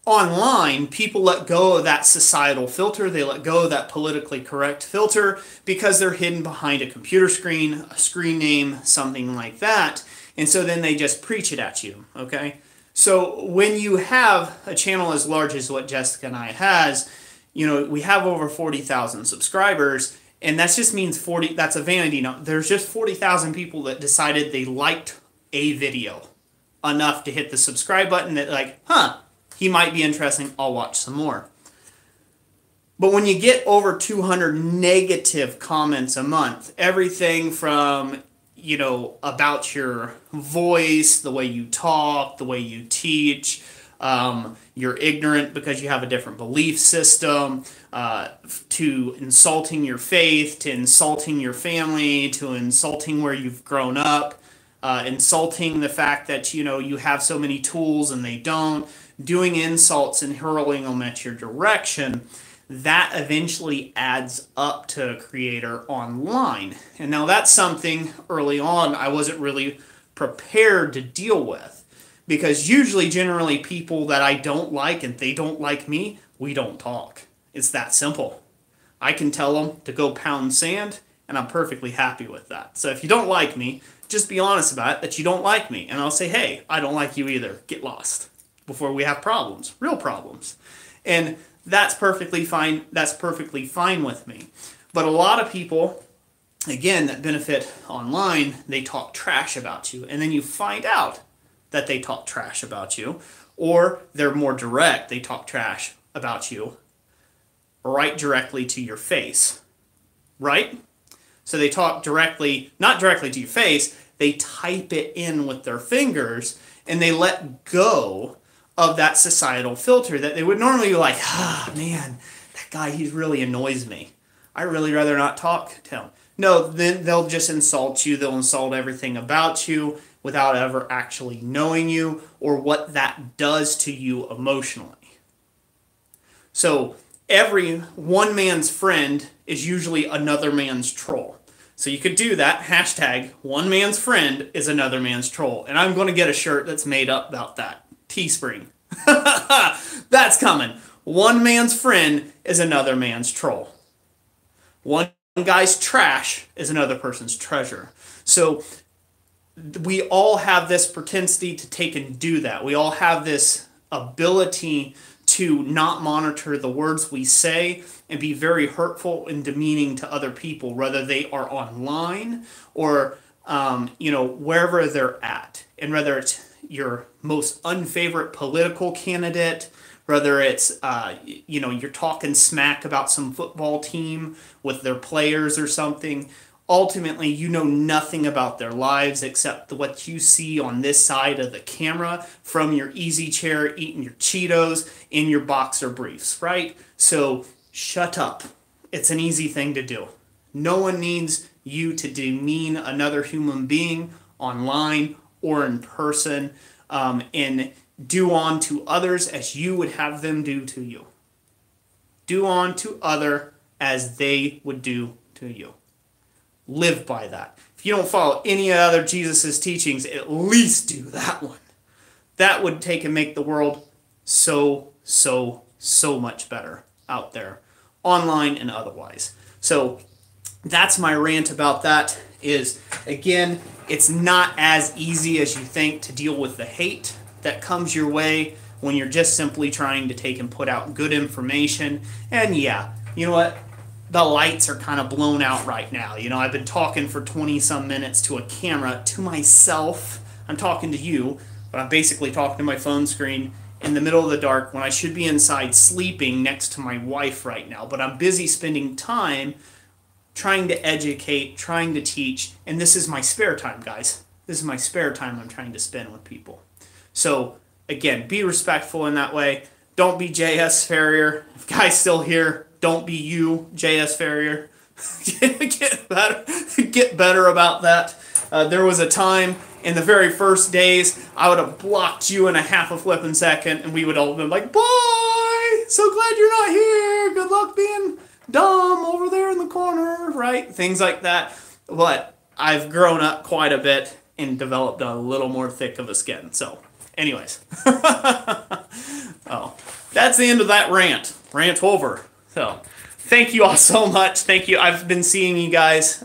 Online, people let go of that societal filter. They let go of that politically correct filter because they're hidden behind a computer screen, a screen name, something like that. And so then they just preach it at you, okay? So when you have a channel as large as what Jessica and I has, you know, we have over 40,000 subscribers, and that just means that's a vanity note. There's just 40,000 people that decided they liked a video enough to hit the subscribe button that like, he might be interesting, I'll watch some more. But when you get over 200 negative comments a month, everything from, you know, about your voice, the way you talk, the way you teach, you're ignorant because you have a different belief system, to insulting your faith, to insulting your family, to insulting where you've grown up, insulting the fact that, you know, you have so many tools and they don't, doing insults and hurling them at your direction, that eventually adds up to a creator online. And now that's something early on I wasn't really prepared to deal with. Because usually, generally, people that I don't like and they don't like me, we don't talk. It's that simple. I can tell them to go pound sand, and I'm perfectly happy with that. So if you don't like me, just be honest about it, that you don't like me. And I'll say, hey, I don't like you either. Get lost. before we have problems, real problems. And that's perfectly fine. That's perfectly fine with me. But a lot of people, again, that benefit online, they talk trash about you. And then you find out that they talk trash about you. Or they're more direct. They talk trash about you right directly to your face. Right? So they talk directly, not directly to your face, they type it in with their fingers, and they let go of that societal filter that they would normally be like, ah, man, that guy, he really annoys me. I'd really rather not talk to him. No, then they'll just insult you. They'll insult everything about you without ever actually knowing you or what that does to you emotionally. So every one man's friend is usually another man's troll. So you could do that, hashtag one man's friend is another man's troll. And I'm going to get a shirt that's made up about that. Teespring. That's coming. One man's friend is another man's troll. One guy's trash is another person's treasure. So we all have this propensity to take and do that. We all have this ability to not monitor the words we say and be very hurtful and demeaning to other people, whether they are online or wherever they're at. And whether it's your most unfavorite political candidate, whether it's you're talking smack about some football team with their players or something. Ultimately, you know nothing about their lives except what you see on this side of the camera from your easy chair eating your Cheetos in your boxer briefs, right? So shut up. It's an easy thing to do. No one needs you to demean another human being online or in person, and do unto others as you would have them do to you. Do unto other as they would do to you. Live by that. If you don't follow any other Jesus' teachings, at least do that one. That would take and make the world so much better out there, online and otherwise. So that's my rant about that. Is, again, it's not as easy as you think to deal with the hate that comes your way when you're just simply trying to take and put out good information. And yeah, you know what? The lights are kind of blown out right now. I've been talking for 20-some minutes to a camera, to myself. I'm talking to you, but I'm basically talking to my phone screen in the middle of the dark when I should be inside sleeping next to my wife right now. But I'm busy spending time trying to educate, trying to teach, and this is my spare time, guys. This is my spare time I'm trying to spend with people. So, again, be respectful in that way. Don't be J.S. Ferrier. If guys still here, don't be you, J.S. Ferrier. Get better about that. There was a time in the very first days I would have blocked you in a half a flipping second, and we would all have been like, bye! So glad you're not here. Good luck being dumb over there in the corner, right? Things like that. But I've grown up quite a bit and developed a little more thick of a skin. So, anyways. Oh, that's the end of that rant. Rant over. So, thank you all so much. Thank you. I've been seeing you guys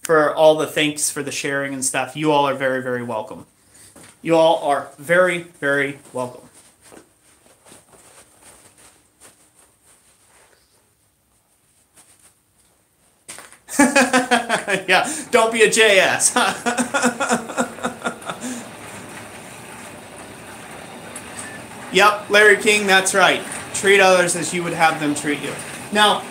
for all the thanks for the sharing and stuff. You all are very, very welcome. You all are very, very welcome. Yeah, don't be a JS. Yep, Larry King, that's right. Treat others as you would have them treat you. Now,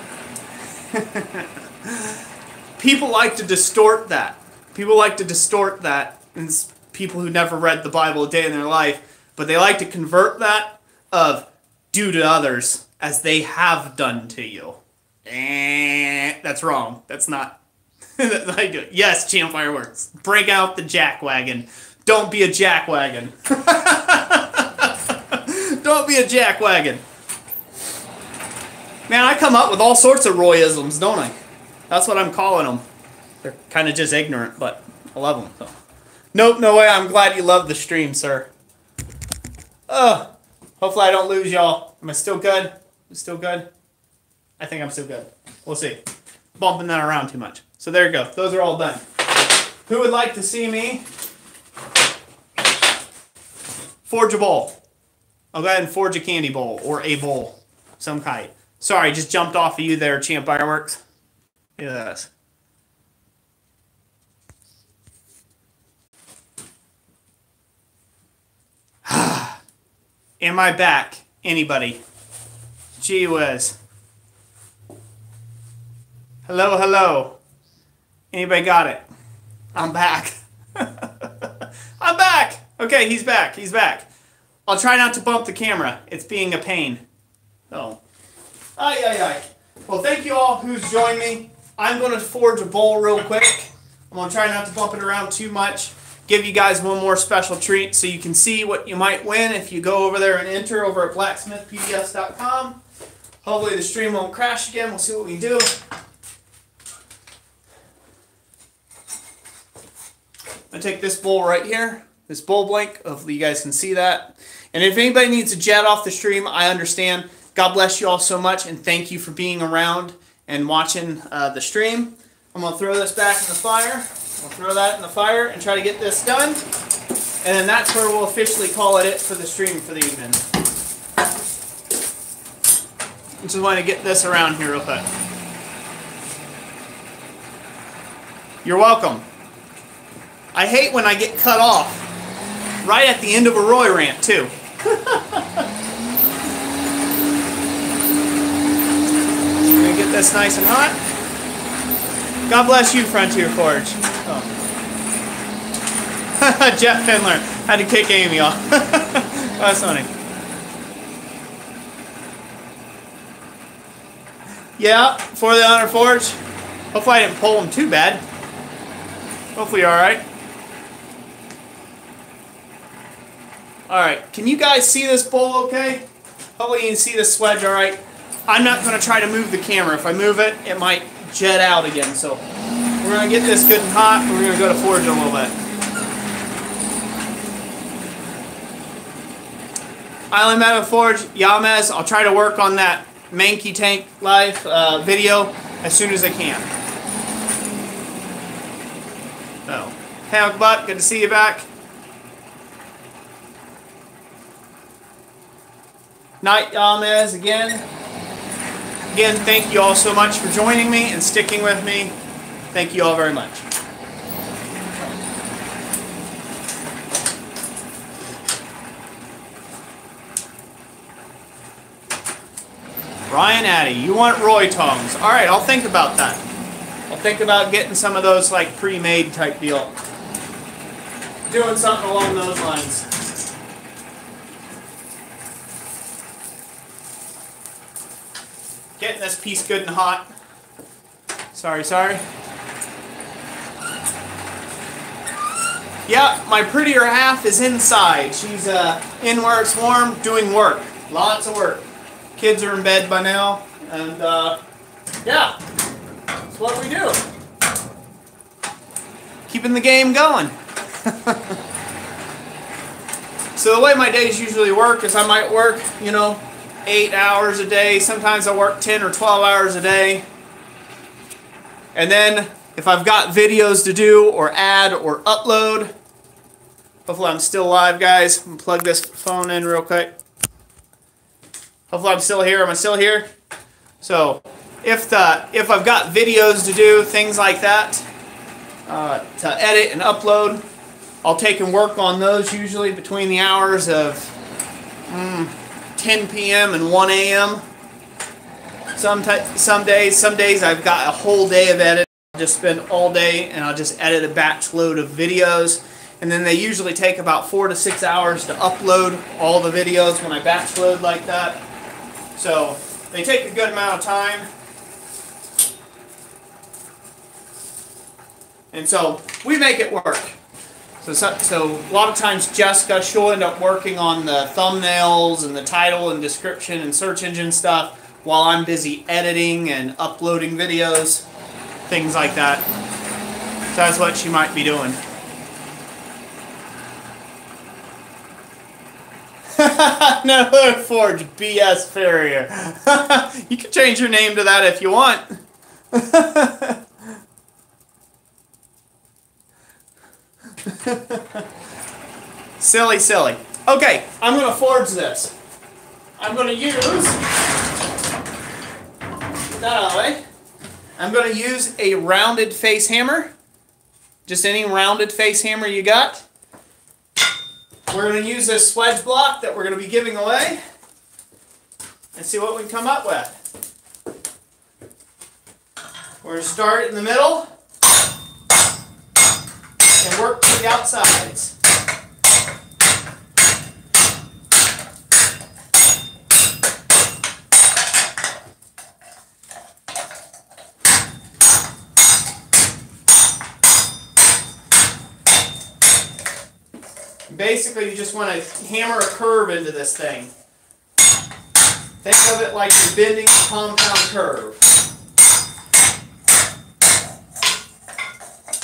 people like to distort that. People like to distort that. And it's people who never read the Bible a day in their life, but they like to convert that of do to others as they have done to you. That's wrong. That's not. That's how you do it. Yes, Champ Fireworks. Break out the jackwagon. Don't be a jackwagon. Don't be a jackwagon. Man, I come up with all sorts of Royisms, don't I? That's what I'm calling them. They're kind of just ignorant, but I love them. So. Nope, no way. I'm glad you love the stream, sir. Hopefully I don't lose y'all. Am I still good? I'm still good? I think I'm still good. We'll see. Bumping that around too much. So there you go. Those are all done. Who would like to see me forge a bowl? I'll go ahead and forge a candy bowl or a bowl, some kind. Sorry, just jumped off of you there, Champ Ironworks. Yes. Am I back? Anybody? Gee whiz. Hello, hello. Anybody got it? I'm back. I'm back! Okay, he's back. He's back. I'll try not to bump the camera. It's being a pain. Oh. Ay, ay, ay. Well, thank you all who's joined me. I'm going to forge a bowl real quick. I'm going to try not to bump it around too much. Give you guys one more special treat so you can see what you might win if you go over there and enter over at blacksmithpds.com. Hopefully the stream won't crash again. We'll see what we can do. I'm going to take this bowl right here, this bowl blank. Hopefully you guys can see that. And if anybody needs a jet off the stream, I understand. God bless you all so much, and thank you for being around and watching the stream. I'm going to throw this back in the fire. I'll throw that in the fire and try to get this done. And then that's where we'll officially call it for the stream for the evening. I just want to get this around here real quick. You're welcome. I hate when I get cut off right at the end of a Roy rant, too. Gonna get this nice and hot. God bless you, Frontier Forge. Oh. Jet Findler had to kick Amy off. That's funny. Yeah, for the Honor Forge. Hopefully I didn't pull him too bad. Hopefully you're alright. Alright, can you guys see this bowl okay? Hopefully you can see this sledge alright. I'm not going to try to move the camera. If I move it, it might jet out again. So we're going to get this good and hot. We're going to go to forge a little bit. Island Meadow Forge, Yamez. I'll try to work on that Mankey Tank live video as soon as I can. Oh, Hammock Butt, good to see you back. Night Yamez again. Again, thank you all so much for joining me and sticking with me. Thank you all very much. Ryan Addy, you want Roy tongs. Alright, I'll think about that. I'll think about getting some of those like pre-made type deal. Doing something along those lines. Getting this piece good and hot. Sorry, sorry. Yeah, my prettier half is inside. She's in where it's warm, doing work. Lots of work. Kids are in bed by now, and yeah, that's what we do. Keeping the game going. So the way my days usually work is I might work, 8 hours a day. Sometimes I work 10 or 12 hours a day. And then if I've got videos to do or add or upload, hopefully I'm still live, guys. I'm going to plug this phone in real quick. Hopefully I'm still here. Am I still here? So if I've got videos to do, things like that, to edit and upload, I'll take and work on those usually between the hours of 10 p.m. and 1 a.m. Some days I've got a whole day of edit. I'll just spend all day and I'll just edit a batch load of videos. And then they usually take about 4 to 6 hours to upload all the videos when I batch load like that. So they take a good amount of time. And so we make it work. So a lot of times Jessica, she'll end up working on the thumbnails and the title and description and search engine stuff while I'm busy editing and uploading videos, things like that. So that's what she might be doing. No, Forge BS Farrier. You can change your name to that if you want. Silly, silly. Okay, I'm going to forge this. I'm going to use, get that out of the way, I'm going to use a rounded face hammer. Just any rounded face hammer you got. We're going to use this wedge block that we're going to be giving away and see what we can come up with. We're going to start in the middle and work to the outsides. Basically, you just want to hammer a curve into this thing. Think of it like you're bending a compound curve.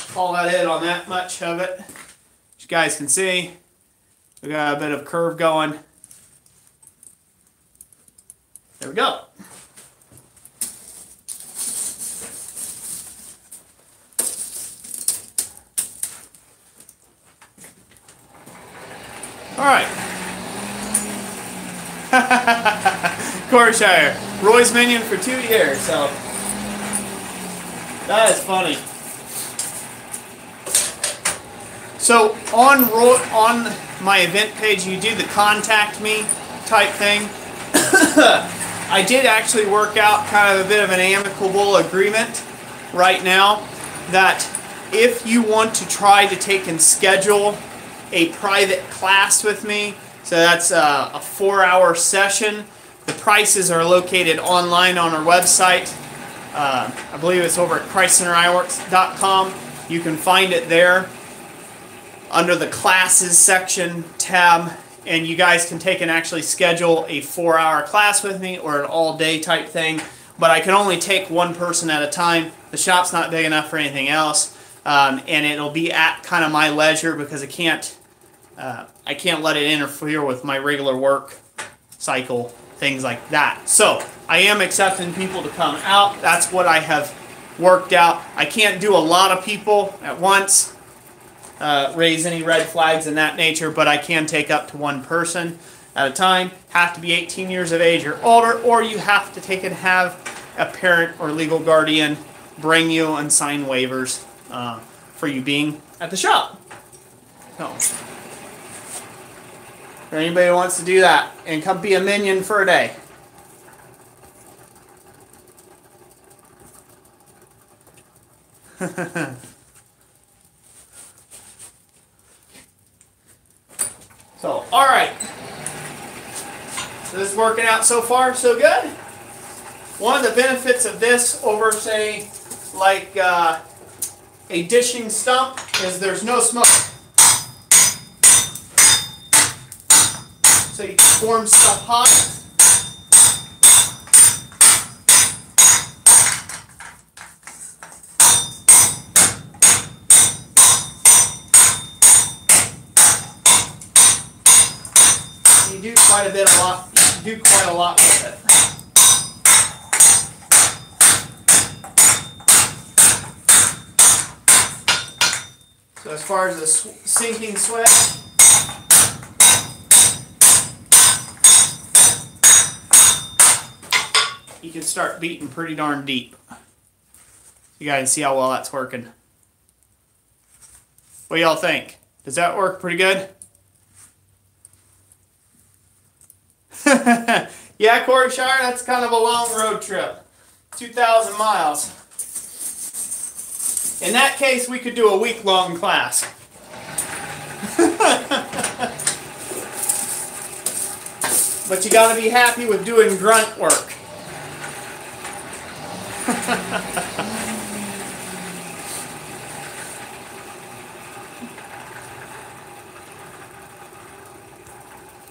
Call that in on that much of it. As you guys can see, we got a bit of curve going. There we go. All right. Corshire, Roy's minion for 2 years, so that is funny. So on my event page, you do the contact me type thing. I did actually work out kind of a bit of an amicable agreement right now that if you want to try to take and schedule a private class with me, so that's a 4-hour session. The prices are located online on our website. I believe it's over at ChristCenterIronworks.com. You can find it there under the classes section tab, and you guys can take and actually schedule a 4-hour class with me or an all-day type thing. But I can only take one person at a time. The shop's not big enough for anything else, and it'll be at kind of my leisure because I can't let it interfere with my regular work cycle, things like that. So I am accepting people to come out. That's what I have worked out. I can't do a lot of people at once, raise any red flags in that nature, but I can take up to one person at a time. Have to be 18 years of age or older, or you have to take and have a parent or legal guardian bring you and sign waivers for you being at the shop. So, if anybody wants to do that and come be a minion for a day. So, alright. So this is working out so far, so good. One of the benefits of this over, say, like a dishing stump is there's no smoke. So you can form stuff hot. You do quite a lot with it. So as far as the sinking sweat, you can start beating pretty darn deep. You guys see how well that's working. What do y'all think? Does that work pretty good? Yeah, Corshire, that's kind of a long road trip. 2,000 miles. In that case, we could do a week-long class. But you got to be happy with doing grunt work.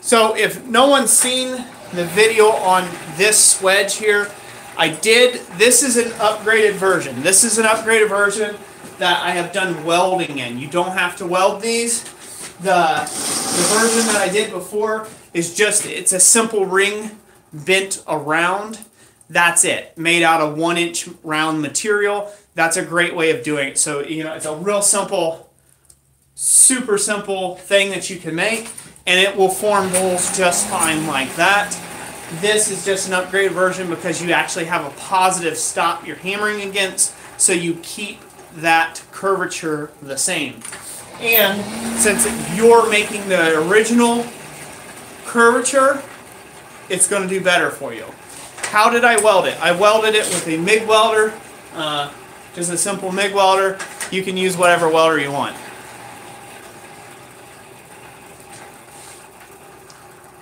So if no one's seen the video on this wedge here, this is an upgraded version. This is an upgraded version that I have done welding in. You don't have to weld these. The version that I did before is just, it's a simple ring bent around. That's it. Made out of 1-inch round material. That's a great way of doing it. So, you know, it's a real simple, super simple thing that you can make, and it will form holes just fine like that. This is just an upgraded version because you actually have a positive stop you're hammering against, so you keep that curvature the same. And since you're making the original curvature, it's going to do better for you. How did I weld it? I welded it with a MIG welder, just a simple MIG welder. You can use whatever welder you want.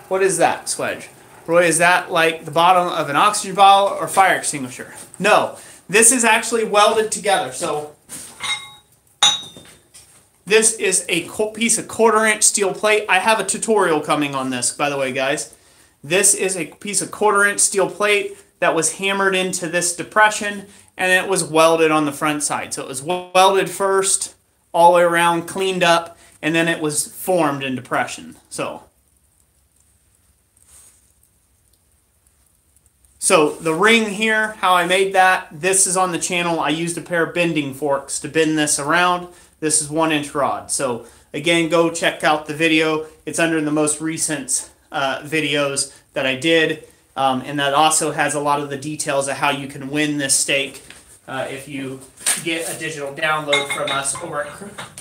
What is that, Swedge? Roy, is that like the bottom of an oxygen bottle or fire extinguisher? No, this is actually welded together. So this is a piece of 1/4-inch steel plate. I have a tutorial coming on this, by the way, guys. This is a piece of 1/4-inch steel plate that was hammered into this depression, and it was welded on the front side. So it was welded first, all the way around, cleaned up, and then it was formed in depression. So the ring here, how I made that, this is on the channel. I used a pair of bending forks to bend this around. This is 1-inch rod. So again, go check out the video. It's under the most recent videos that I did. And that also has a lot of the details of how you can win this stake if you get a digital download from us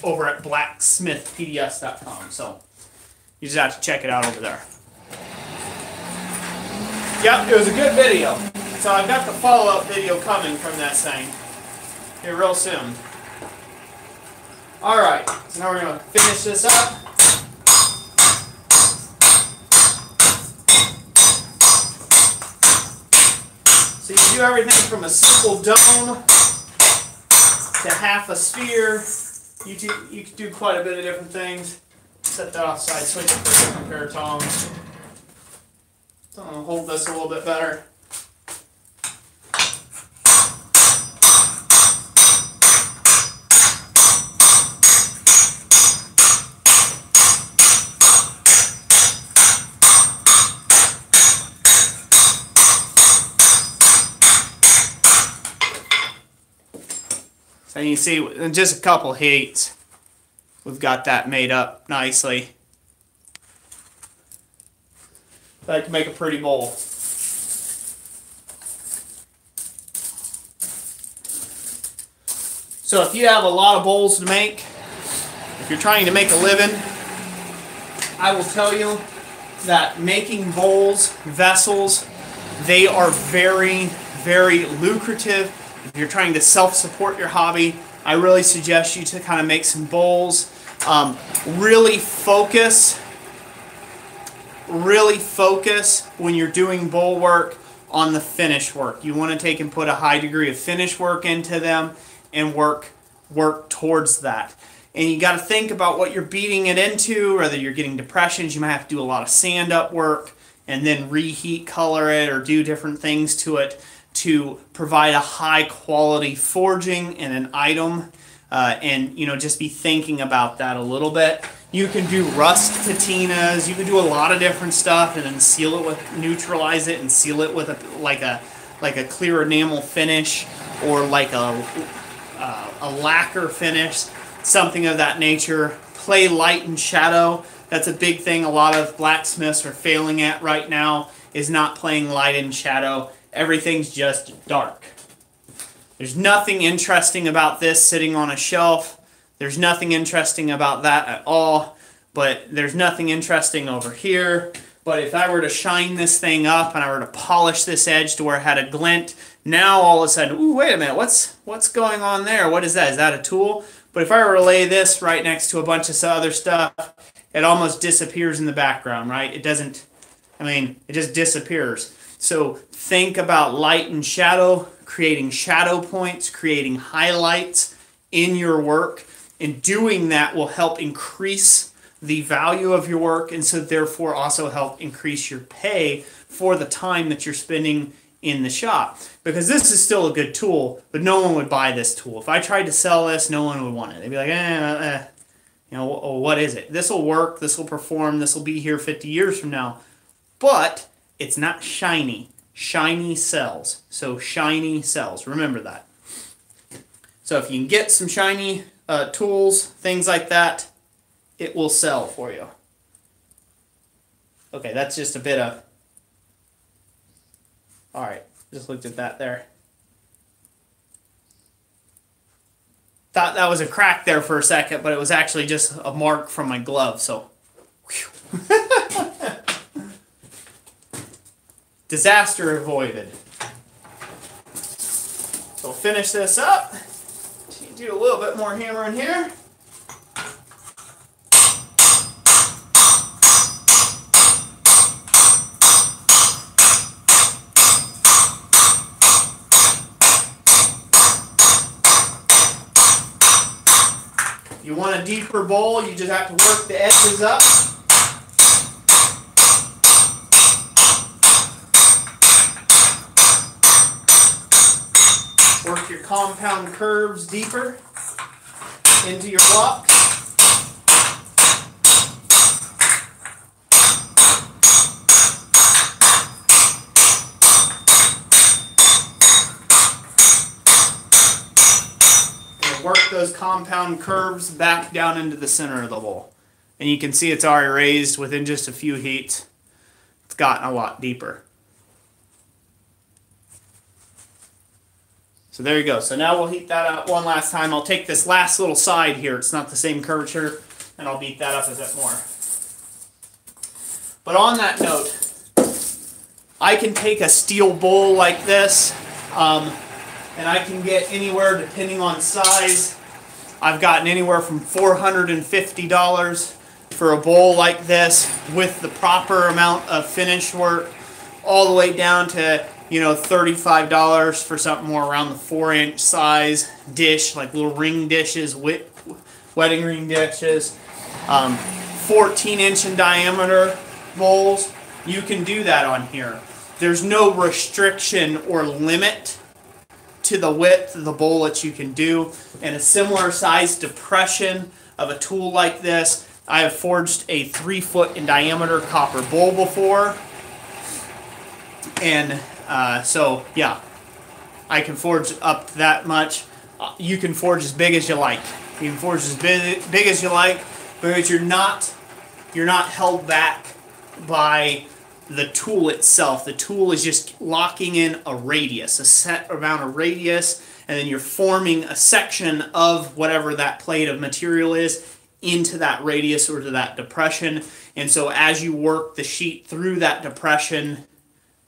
over at blacksmithpds.com. So you just have to check it out over there. Yep, it was a good video. So I've got the follow-up video coming from that thing here real soon. Alright, so now we're going to finish this up. So you do everything from a simple dome to half a sphere. You can do quite a bit of different things. Set that offside, switch it for a different pair of tongs. So I'm going to hold this a little bit better. So you see, in just a couple heats, we've got that made up nicely. That can make a pretty bowl. So if you have a lot of bowls to make, if you're trying to make a living, I will tell you that making bowls, vessels, they are very, very lucrative. If you're trying to self-support your hobby, I really suggest you to kind of make some bowls. Really focus when you're doing bowl work on the finish work. You want to take and put a high degree of finish work into them and work towards that. And you got to think about what you're beating it into, whether you're getting depressions. You might have to do a lot of sand up work and then reheat color it or do different things to it to provide a high quality forging in an item. And just be thinking about that a little bit. You can do rust patinas. You can do a lot of different stuff, and then neutralize it and seal it with like a clear enamel finish or like a lacquer finish, something of that nature. Play light and shadow. That's a big thing a lot of blacksmiths are failing at right now, is not playing light and shadow. Everything's just dark. There's nothing interesting about this sitting on a shelf. There's nothing interesting about that at all. But there's nothing interesting over here. But if I were to shine this thing up and I were to polish this edge to where it had a glint, now all of a sudden, ooh, wait a minute, what's going on there? What is that? Is that a tool? But if I were to lay this right next to a bunch of other stuff, it almost disappears in the background, right? It doesn't, it just disappears. So think about light and shadow, creating shadow points, creating highlights in your work, and doing that will help increase the value of your work, and so therefore also help increase your pay for the time that you're spending in the shop. Because this is still a good tool, but no one would buy this tool. If I tried to sell this, no one would want it. They'd be like, what is it? This will work, this will perform, this will be here 50 years from now. But it's not shiny. Shiny sells. So shiny sells. Remember that. So if you can get some shiny tools, things like that, it will sell for you. Okay, that's just a bit of All right, just looked at that there. Thought that was a crack there for a second, but it was actually just a mark from my glove, so. Disaster avoided. So finish this up. Do a little bit more hammering here. You want a deeper bowl, you just have to work the edges up. Work your compound curves deeper into your block. Work those compound curves back down into the center of the bowl. And you can see it's already raised within just a few heats. It's gotten a lot deeper. So there you go. So now we'll heat that up one last time. I'll take this last little side here. It's not the same curvature. And I'll beat that up a bit more. But on that note, I can take a steel bowl like this. And I can get anywhere, depending on size, I've gotten anywhere from $450 for a bowl like this with the proper amount of finish work, all the way down to, you know, $35 for something more around the 4-inch size dish, like little ring dishes, wedding ring dishes, 14-inch in diameter bowls. You can do that on here. There's no restriction or limit to the width of the bowl that you can do. And a similar size depression of a tool like this, I have forged a 3-foot in diameter copper bowl before. And so yeah, I can forge up that much. You can forge as big as you like. You can forge as big as you like, but you're not held back by the tool itself. The tool is just locking in a radius, a set amount of radius, and then you're forming a section of whatever that plate of material is into that radius or to that depression. And so as you work the sheet through that depression,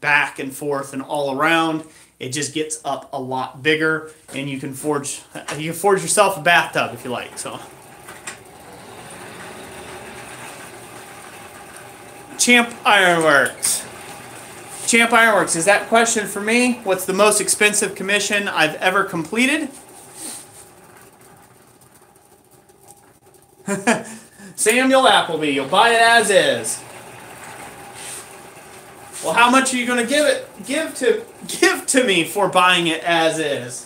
back and forth and all around, it just gets up a lot bigger, and you can forge yourself a bathtub if you like. So Champ Ironworks. Champ Ironworks, is that question for me? What's the most expensive commission I've ever completed? Samuel Appleby, you'll buy it as is. Well, how much are you going to give to me for buying it as is?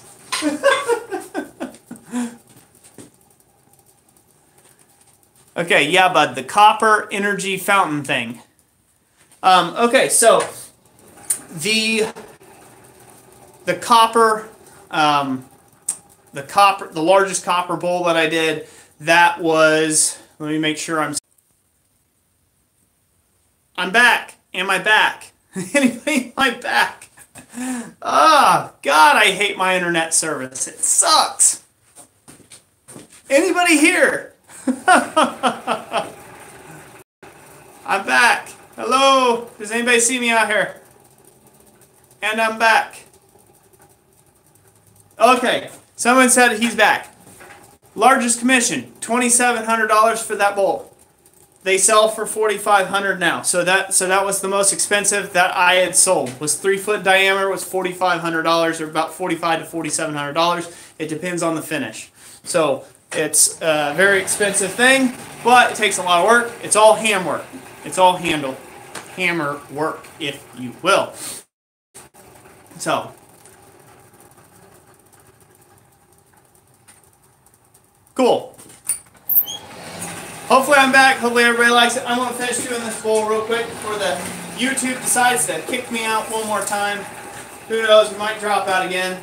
Okay, yeah, bud, the copper energy fountain thing. Okay, so the largest copper bowl that I did, that was, let me make sure I'm back. Am I back? Anybody, am I back? Oh, God, I hate my internet service. It sucks. Anybody here? I'm back. Hello? Does anybody see me out here? And I'm back. Okay, someone said he's back. Largest commission, $2,700 for that bowl. They sell for $4,500 now. So that was the most expensive that I had sold. Was 3-foot diameter, was $4,500, or about $4,500 to $4,700. It depends on the finish. So it's a very expensive thing, but it takes a lot of work. It's all hand work. It's all hammer work, if you will. So cool. Hopefully I'm back. Hopefully everybody likes it. I'm going to finish doing this bowl real quick before the YouTube decides to kick me out one more time. Who knows? We might drop out again.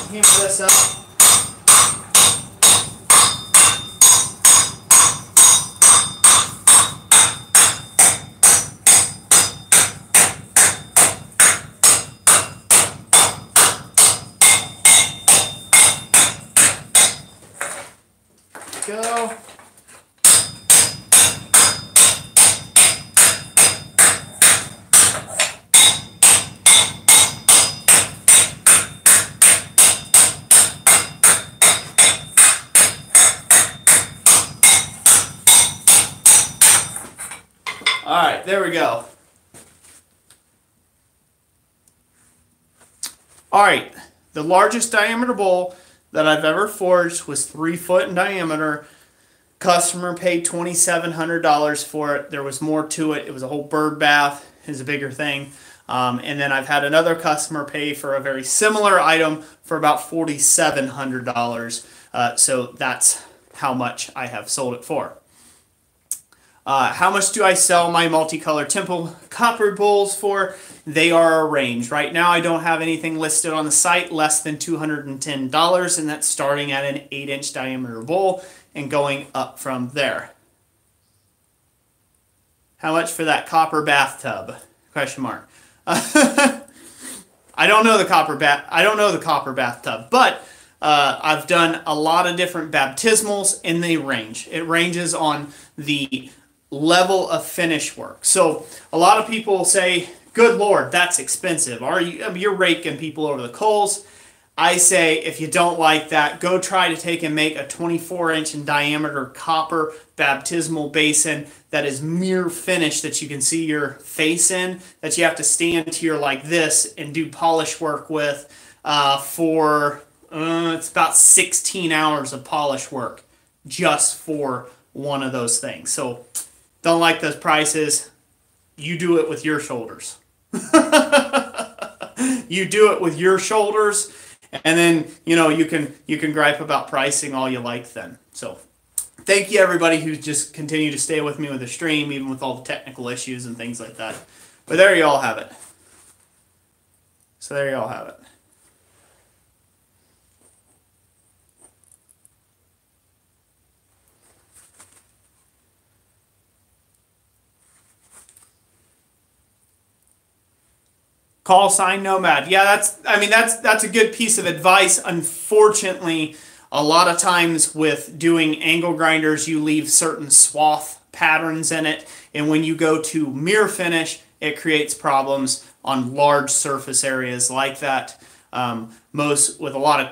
Hammer this up. go. All right, there we go. All right, the largest diameter bowl that I've ever forged was 3 foot in diameter. Customer paid $2,700 for it. There was more to it. It was a whole bird bath. It was a bigger thing. And then I've had another customer pay for a very similar item for about $4,700. So that's how much I have sold it for. How much do I sell my multicolored temple copper bowls for? They are a range. Right now I don't have anything listed on the site less than $210, and that's starting at an 8-inch diameter bowl and going up from there. How much for that copper bathtub? Question mark. I don't know the copper bathtub, but I've done a lot of different baptismals and they range. It ranges on the level of finish work. So a lot of people say, good Lord, that's expensive. You're raking people over the coals. I say, if you don't like that, go try to take and make a 24-inch in diameter copper baptismal basin that is mirror finish, that you can see your face in, that you have to stand here like this and do polish work with for, it's about 16 hours of polish work just for one of those things. So don't like those prices. You do it with your shoulders. You do it with your shoulders, and then you can gripe about pricing all you like then. So thank you everybody who's just continued to stay with me with the stream, even with all the technical issues and things like that. But there you all have it. So there you all have it. Call sign nomad. Yeah, that's a good piece of advice. Unfortunately, a lot of times with doing angle grinders, you leave certain swath patterns in it, and when you go to mirror finish, it creates problems on large surface areas like that. With a lot of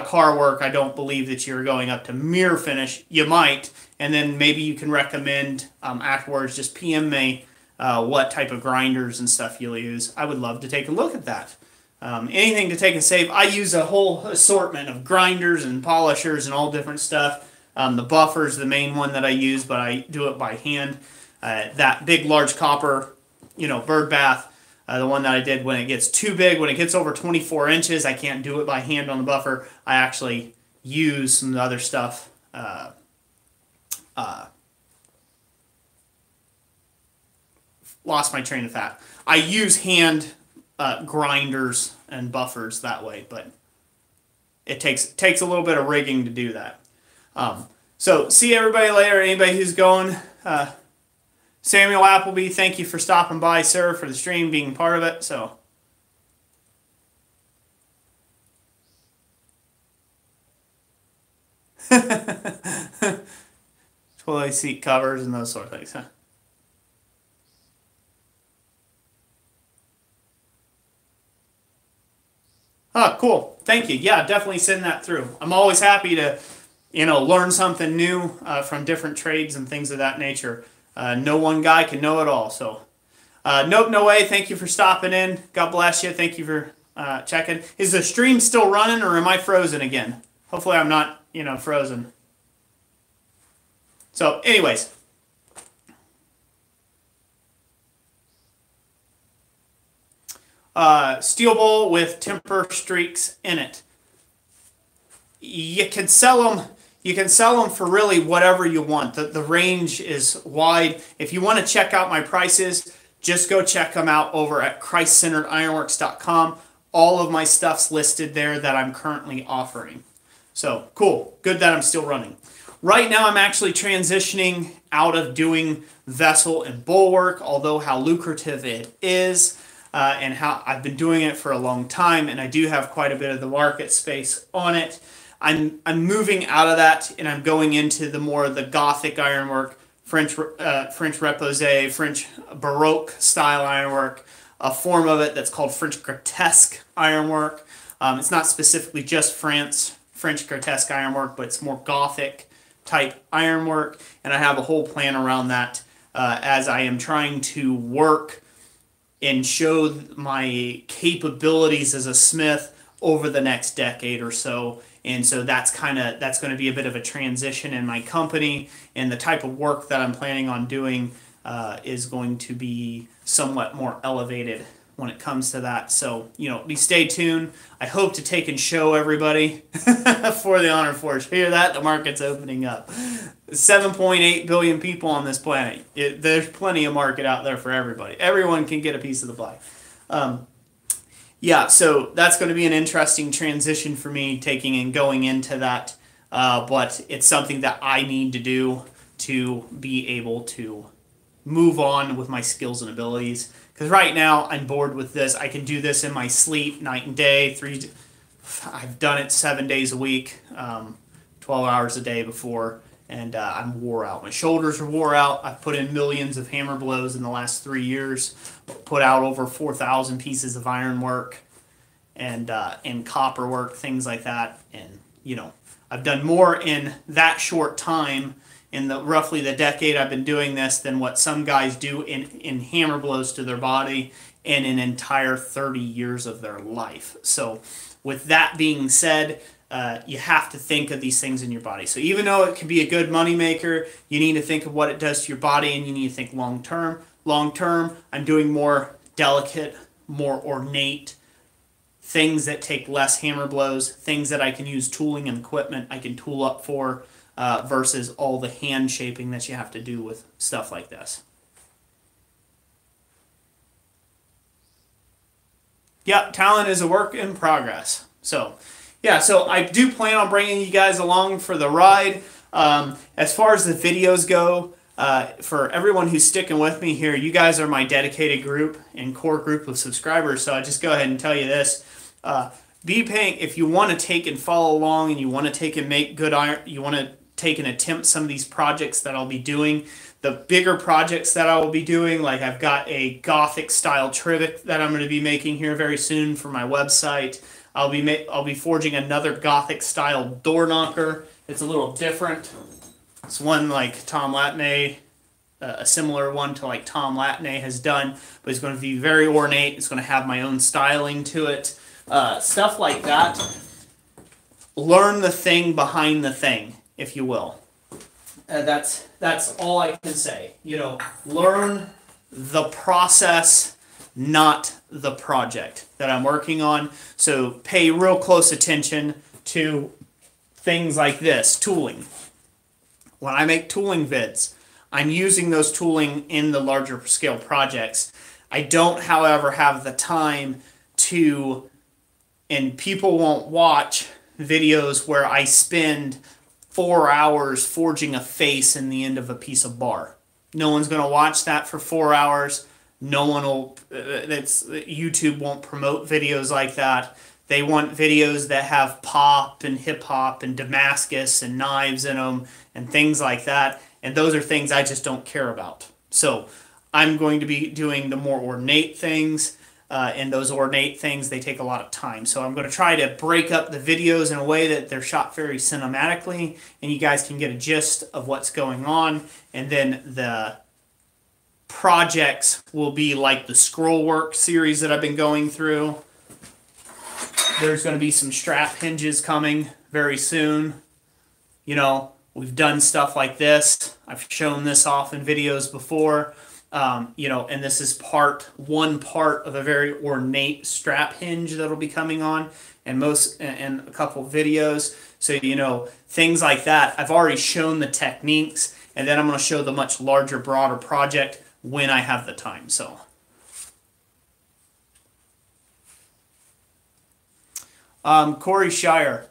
car work, I don't believe that you're going up to mirror finish. You might, and then maybe you can recommend afterwards. Just PM me what type of grinders and stuff you'll use. I would love to take a look at that. Anything to take and save. I use a whole assortment of grinders and polishers and all different stuff. The buffer's the main one that I use, but I do it by hand. That big, large copper, bird bath, the one that I did when it gets too big, when it gets over 24 inches, I can't do it by hand on the buffer. I actually use some other stuff. Lost my train of thought. I use hand grinders and buffers that way, but it takes a little bit of rigging to do that. So see everybody later. Anybody who's going, Samuel Appleby, thank you for stopping by, sir, for the stream, being part of it. So toilet seat covers and those sort of things, huh? Oh, cool. Thank you. Yeah, definitely send that through. I'm always happy to, learn something new from different trades and things of that nature. No one guy can know it all. So, nope, no way. Thank you for stopping in. God bless you. Thank you for checking. Is the stream still running, or am I frozen again? Hopefully I'm not, frozen. So, anyways. Steel bowl with temper streaks in it. You can sell them. You can sell them for really whatever you want. The range is wide. If you want to check out my prices, just go check them out over at ChristCenteredIronworks.com. All of my stuff's listed there that I'm currently offering. So cool. Good that I'm still running. Right now I'm actually transitioning out of doing vessel and bowl work, although how lucrative it is. And how I've been doing it for a long time, and I do have quite a bit of the market space on it. I'm moving out of that, and I'm going into the Gothic ironwork, French Repoussé, French Baroque style ironwork, a form of it that's called French grotesque ironwork. It's not specifically just French grotesque ironwork, but it's more Gothic type ironwork, and I have a whole plan around that as I am trying to work and show my capabilities as a smith over the next decade or so. And so that's going to be a bit of a transition in my company, and the type of work that I'm planning on doing is going to be somewhat more elevated when it comes to that. So, stay tuned. I hope to take and show everybody for the Honor Forge. Hear that? The market's opening up. 7.8 billion people on this planet. There's plenty of market out there for everybody. Everyone can get a piece of the pie. Yeah, so that's going to be an interesting transition for me, taking and going into that. But it's something that I need to do to be able to move on with my skills and abilities. Because right now, I'm bored with this. I can do this in my sleep, night and day. I've done it 7 days a week, 12 hours a day before, and I'm wore out. My shoulders are wore out. I've put in millions of hammer blows in the last 3 years, put out over 4,000 pieces of iron work and copper work, things like that. And, I've done more in that short time, in roughly the decade I've been doing this, than what some guys do in hammer blows to their body in an entire 30 years of their life. So with that being said, you have to think of these things in your body. So even though it can be a good moneymaker, you need to think of what it does to your body, and you need to think long term. Long term, I'm doing more delicate, more ornate things that take less hammer blows, things that I can use tooling and equipment I can tool up for, versus all the hand shaping that you have to do with stuff like this. Yeah, talent is a work in progress. So, yeah, so I do plan on bringing you guys along for the ride. As far as the videos go, for everyone who's sticking with me here, you guys are my dedicated group and core group of subscribers. So I just go ahead and tell you this. Be paying, if you want to take and follow along, and you want to take and make good iron, you want to take and attempt some of these projects that I'll be doing. The bigger projects that I will be doing, like I've got a Gothic style trivet that I'm going to be making here very soon for my website. I'll be forging another Gothic style door knocker. It's a little different. It's one like Tom Latney, a similar one to like Tom Latney has done, but it's going to be very ornate. It's going to have my own styling to it. Stuff like that. Learn the thing behind the thing, if you will. That's all I can say. Learn the process, not the project that I'm working on. So pay real close attention to things like this, tooling. When I make tooling vids, I'm using those tooling in the larger scale projects. I don't, however, have the time to, and people won't watch videos where I spend 4 hours forging a face in the end of a piece of bar. No one's going to watch that for 4 hours. No one will, YouTube won't promote videos like that. They want videos that have pop and hip hop and Damascus and knives in them and things like that. And those are things I just don't care about. So I'm going to be doing the more ornate things. And those ornate things, they take a lot of time. So I'm going to try to break up the videos in a way that they're shot very cinematically, and you guys can get a gist of what's going on. And then the projects will be like the scroll work series that I've been going through. There's going to be some strap hinges coming very soon. We've done stuff like this. I've shown this off in videos before. And this is one part of a very ornate strap hinge that'll be coming on, and a couple of videos. So, things like that. I've already shown the techniques, and then I'm going to show the much larger, broader project when I have the time. So, Corey Schreier,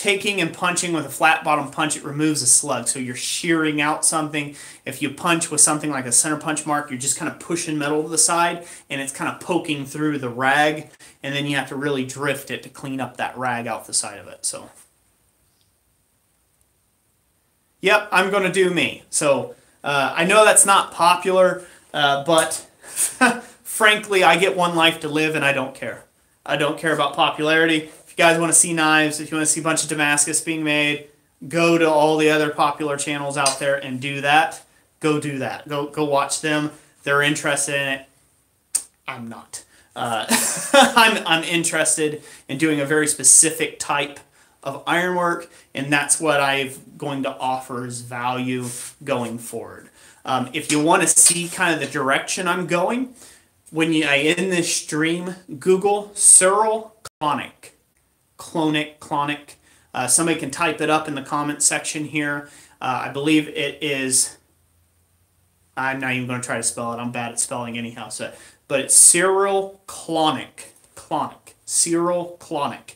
taking and punching with a flat bottom punch, it removes a slug. So you're shearing out something. If you punch with something like a center punch mark, you're just kind of pushing metal to the side, and it's kind of poking through the rag, and then you have to really drift it to clean up that rag out the side of it. So, yep, I'm going to do me. So I know that's not popular, but frankly, I get one life to live, and I don't care. I don't care about popularity. If you guys want to see knives, if you want to see a bunch of Damascus being made, go to all the other popular channels out there and do that. Go do that. Go watch them. They're interested in it. I'm not. I'm interested in doing a very specific type of ironwork, and that's what I'm going to offer as value going forward. If you want to see kind of the direction I'm going, when I end this stream, Google Cyril Clonic. Clonic. Somebody can type it up in the comment section here. I believe it is, I'm not even going to try to spell it. I'm bad at spelling anyhow. So, but it's Cyril Clonic. Cyril Clonic.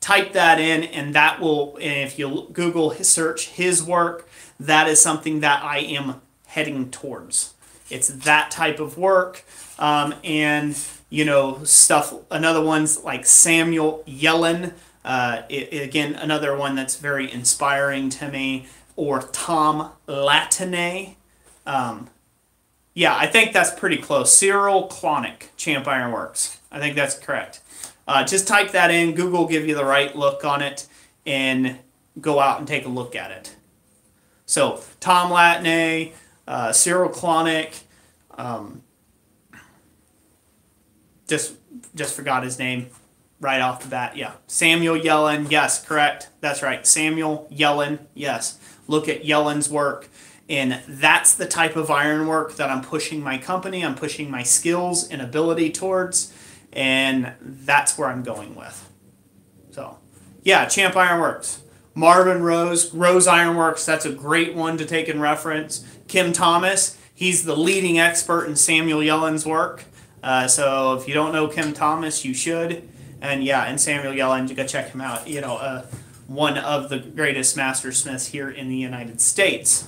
Type that in, and that will, and if you Google search his work, that is something that I am heading towards. It's that type of work. And, you know, stuff, another one's like Samuel Yellen, again, another one that's very inspiring to me, or Tom Latinay. Yeah, I think that's pretty close. Cyril Clonic, Champ Ironworks. I think that's correct. Just type that in, Google will give you the right look on it, and go out and take a look at it. So, Tom Latinay, Cyril Clonic, just forgot his name right off the bat. Yeah, Samuel Yellen. Yes, correct. That's right. Samuel Yellen. Yes. Look at Yellen's work. And that's the type of ironwork that I'm pushing my company, I'm pushing my skills and ability towards, and that's where I'm going with. So, yeah, Champ Ironworks. Marvin Rose Ironworks, that's a great one to take in reference. Kim Thomas, he's the leading expert in Samuel Yellen's work. So if you don't know Kim Thomas, you should. And yeah, and Samuel Yellen, you go check him out. You know, one of the greatest master smiths here in the United States.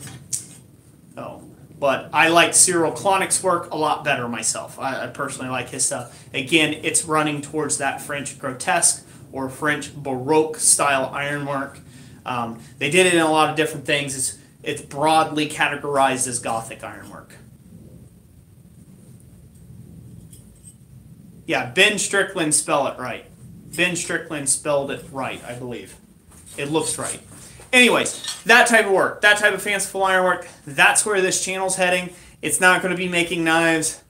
So, but I like Cyril Clonic's work a lot better myself. I personally like his stuff. Again, it's running towards that French grotesque or French Baroque style ironwork. They did it in a lot of different things. It's broadly categorized as Gothic ironwork. Yeah, Ben Strickland spelled it right. Ben Strickland spelled it right, I believe. It looks right. Anyways, that type of work, that type of fanciful ironwork, that's where this channel's heading. It's not going to be making knives.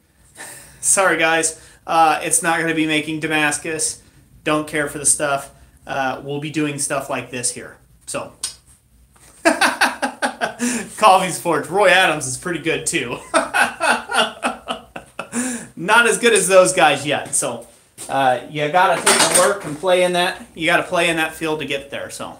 Sorry, guys. It's not going to be making Damascus. Don't care for the stuff. We'll be doing stuff like this here. So, Coffee's Forge. Roy Adams is pretty good, too. Not as good as those guys yet. So, you got to take the work and play in that. You got to play in that field to get there. So,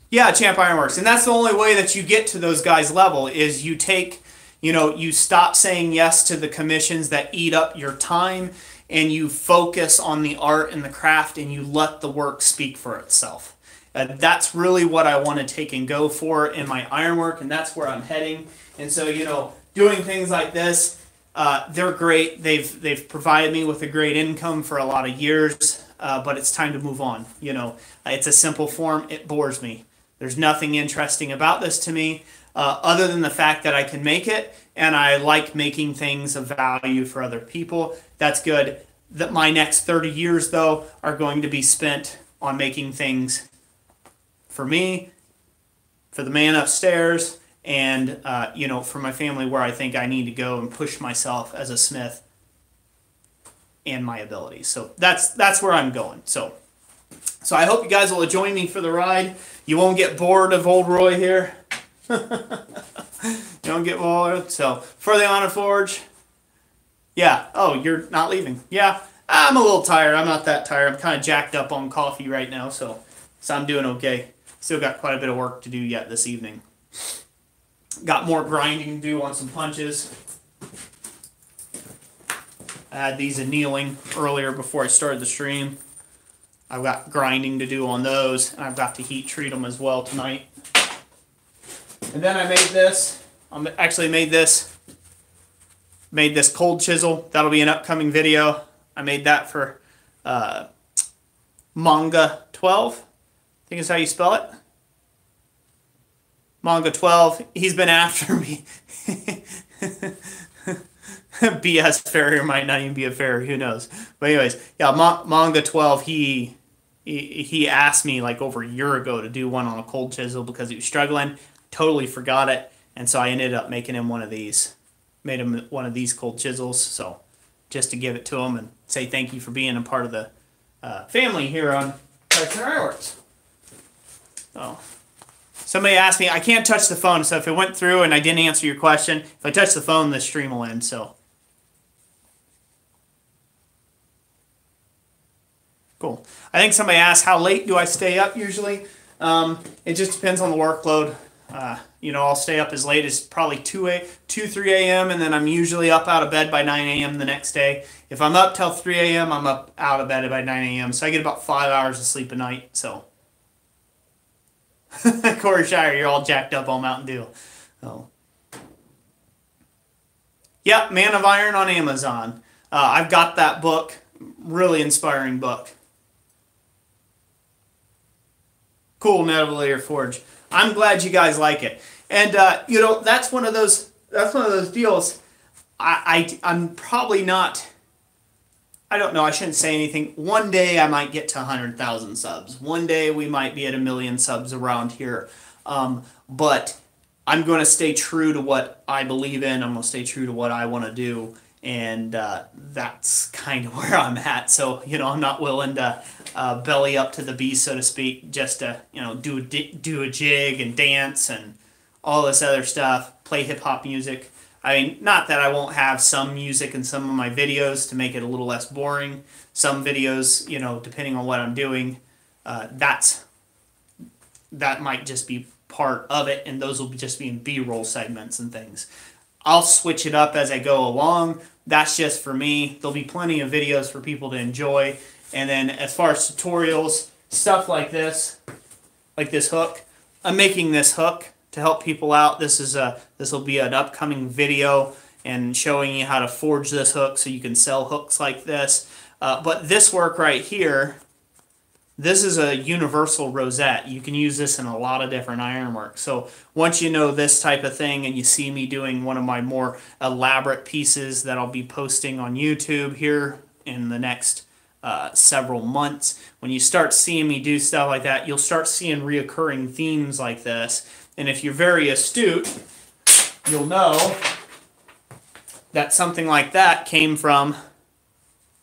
yeah, Champ Ironworks. And that's the only way that you get to those guys' level is you take, you know, you stop saying yes to the commissions that eat up your time, and you focus on the art and the craft, and you let the work speak for itself. That's really what I want to take and go for in my ironwork, and that's where I'm heading. And so, you know, doing things like this, they're great. They've provided me with a great income for a lot of years, but it's time to move on. You know, it's a simple form. It bores me. There's nothing interesting about this to me other than the fact that I can make it, and I like making things of value for other people. That's good. That my next 30 years, though, are going to be spent on making things for me, for the man upstairs, and you know, for my family, where I think I need to go and push myself as a smith and my abilities. So that's where I'm going. So I hope you guys will join me for the ride. You won't get bored of old Roy here. You don't get bored. So for the Honor Forge, yeah. Oh, you're not leaving. Yeah, I'm a little tired. I'm not that tired. I'm kind of jacked up on coffee right now, so I'm doing okay. Still got quite a bit of work to do yet this evening. Got more grinding to do on some punches. I had these annealing earlier before I started the stream. I've got grinding to do on those, and I've got to heat treat them as well tonight. And then I made this. Made this cold chisel. That'll be an upcoming video. I made that for Manga 12. I think is how you spell it. Manga 12. He's been after me. BS Farrier might not even be a Farrier. Who knows? But anyways, yeah, Manga 12. He asked me like over a year ago to do one on a cold chisel because he was struggling. Totally forgot it, and so I ended up making him one of these. Made him one of these cold chisels. So just to give it to him and say thank you for being a part of the family here on Ironworks. So somebody asked me, I can't touch the phone, so if it went through and I didn't answer your question, if I touch the phone, the stream will end. So cool. I think somebody asked, how late do I stay up usually? It just depends on the workload. You know, I'll stay up as late as probably 2, 3 a.m. and then I'm usually up out of bed by 9 a.m. the next day. If I'm up till 3 a.m., I'm up out of bed by 9 a.m. So I get about 5 hours of sleep a night. So, Corey Shire, you're all jacked up on Mountain Dew. Oh. Yep, Man of Iron on Amazon. I've got that book. Really inspiring book. Cool Navigator Forge. I'm glad you guys like it. And you know, that's one of those deals. I'm probably not, I don't know, I shouldn't say anything. One day I might get to 100,000 subs. One day we might be at 1 million subs around here. But I'm going to stay true to what I believe in. I'm going to stay true to what I want to do. And that's kind of where I'm at. So, you know, I'm not willing to belly up to the beast, so to speak, just to, you know, do a jig and dance and all this other stuff, play hip-hop music. I mean, not that I won't have some music in some of my videos to make it a little less boring. Some videos, you know, depending on what I'm doing, that might just be part of it, and those will just be in B-roll segments and things. I'll switch it up as I go along. That's just for me. There'll be plenty of videos for people to enjoy. And then as far as tutorials, stuff like this hook, I'm making this hook to help people out. This will be an upcoming video and showing you how to forge this hook so you can sell hooks like this. But this work right here, this is a universal rosette. You can use this in a lot of different ironwork. So once you know this type of thing and you see me doing one of my more elaborate pieces that I'll be posting on YouTube here in the next several months, when you start seeing me do stuff like that, you'll start seeing reoccurring themes like this. And if you're very astute, you'll know that something like that came from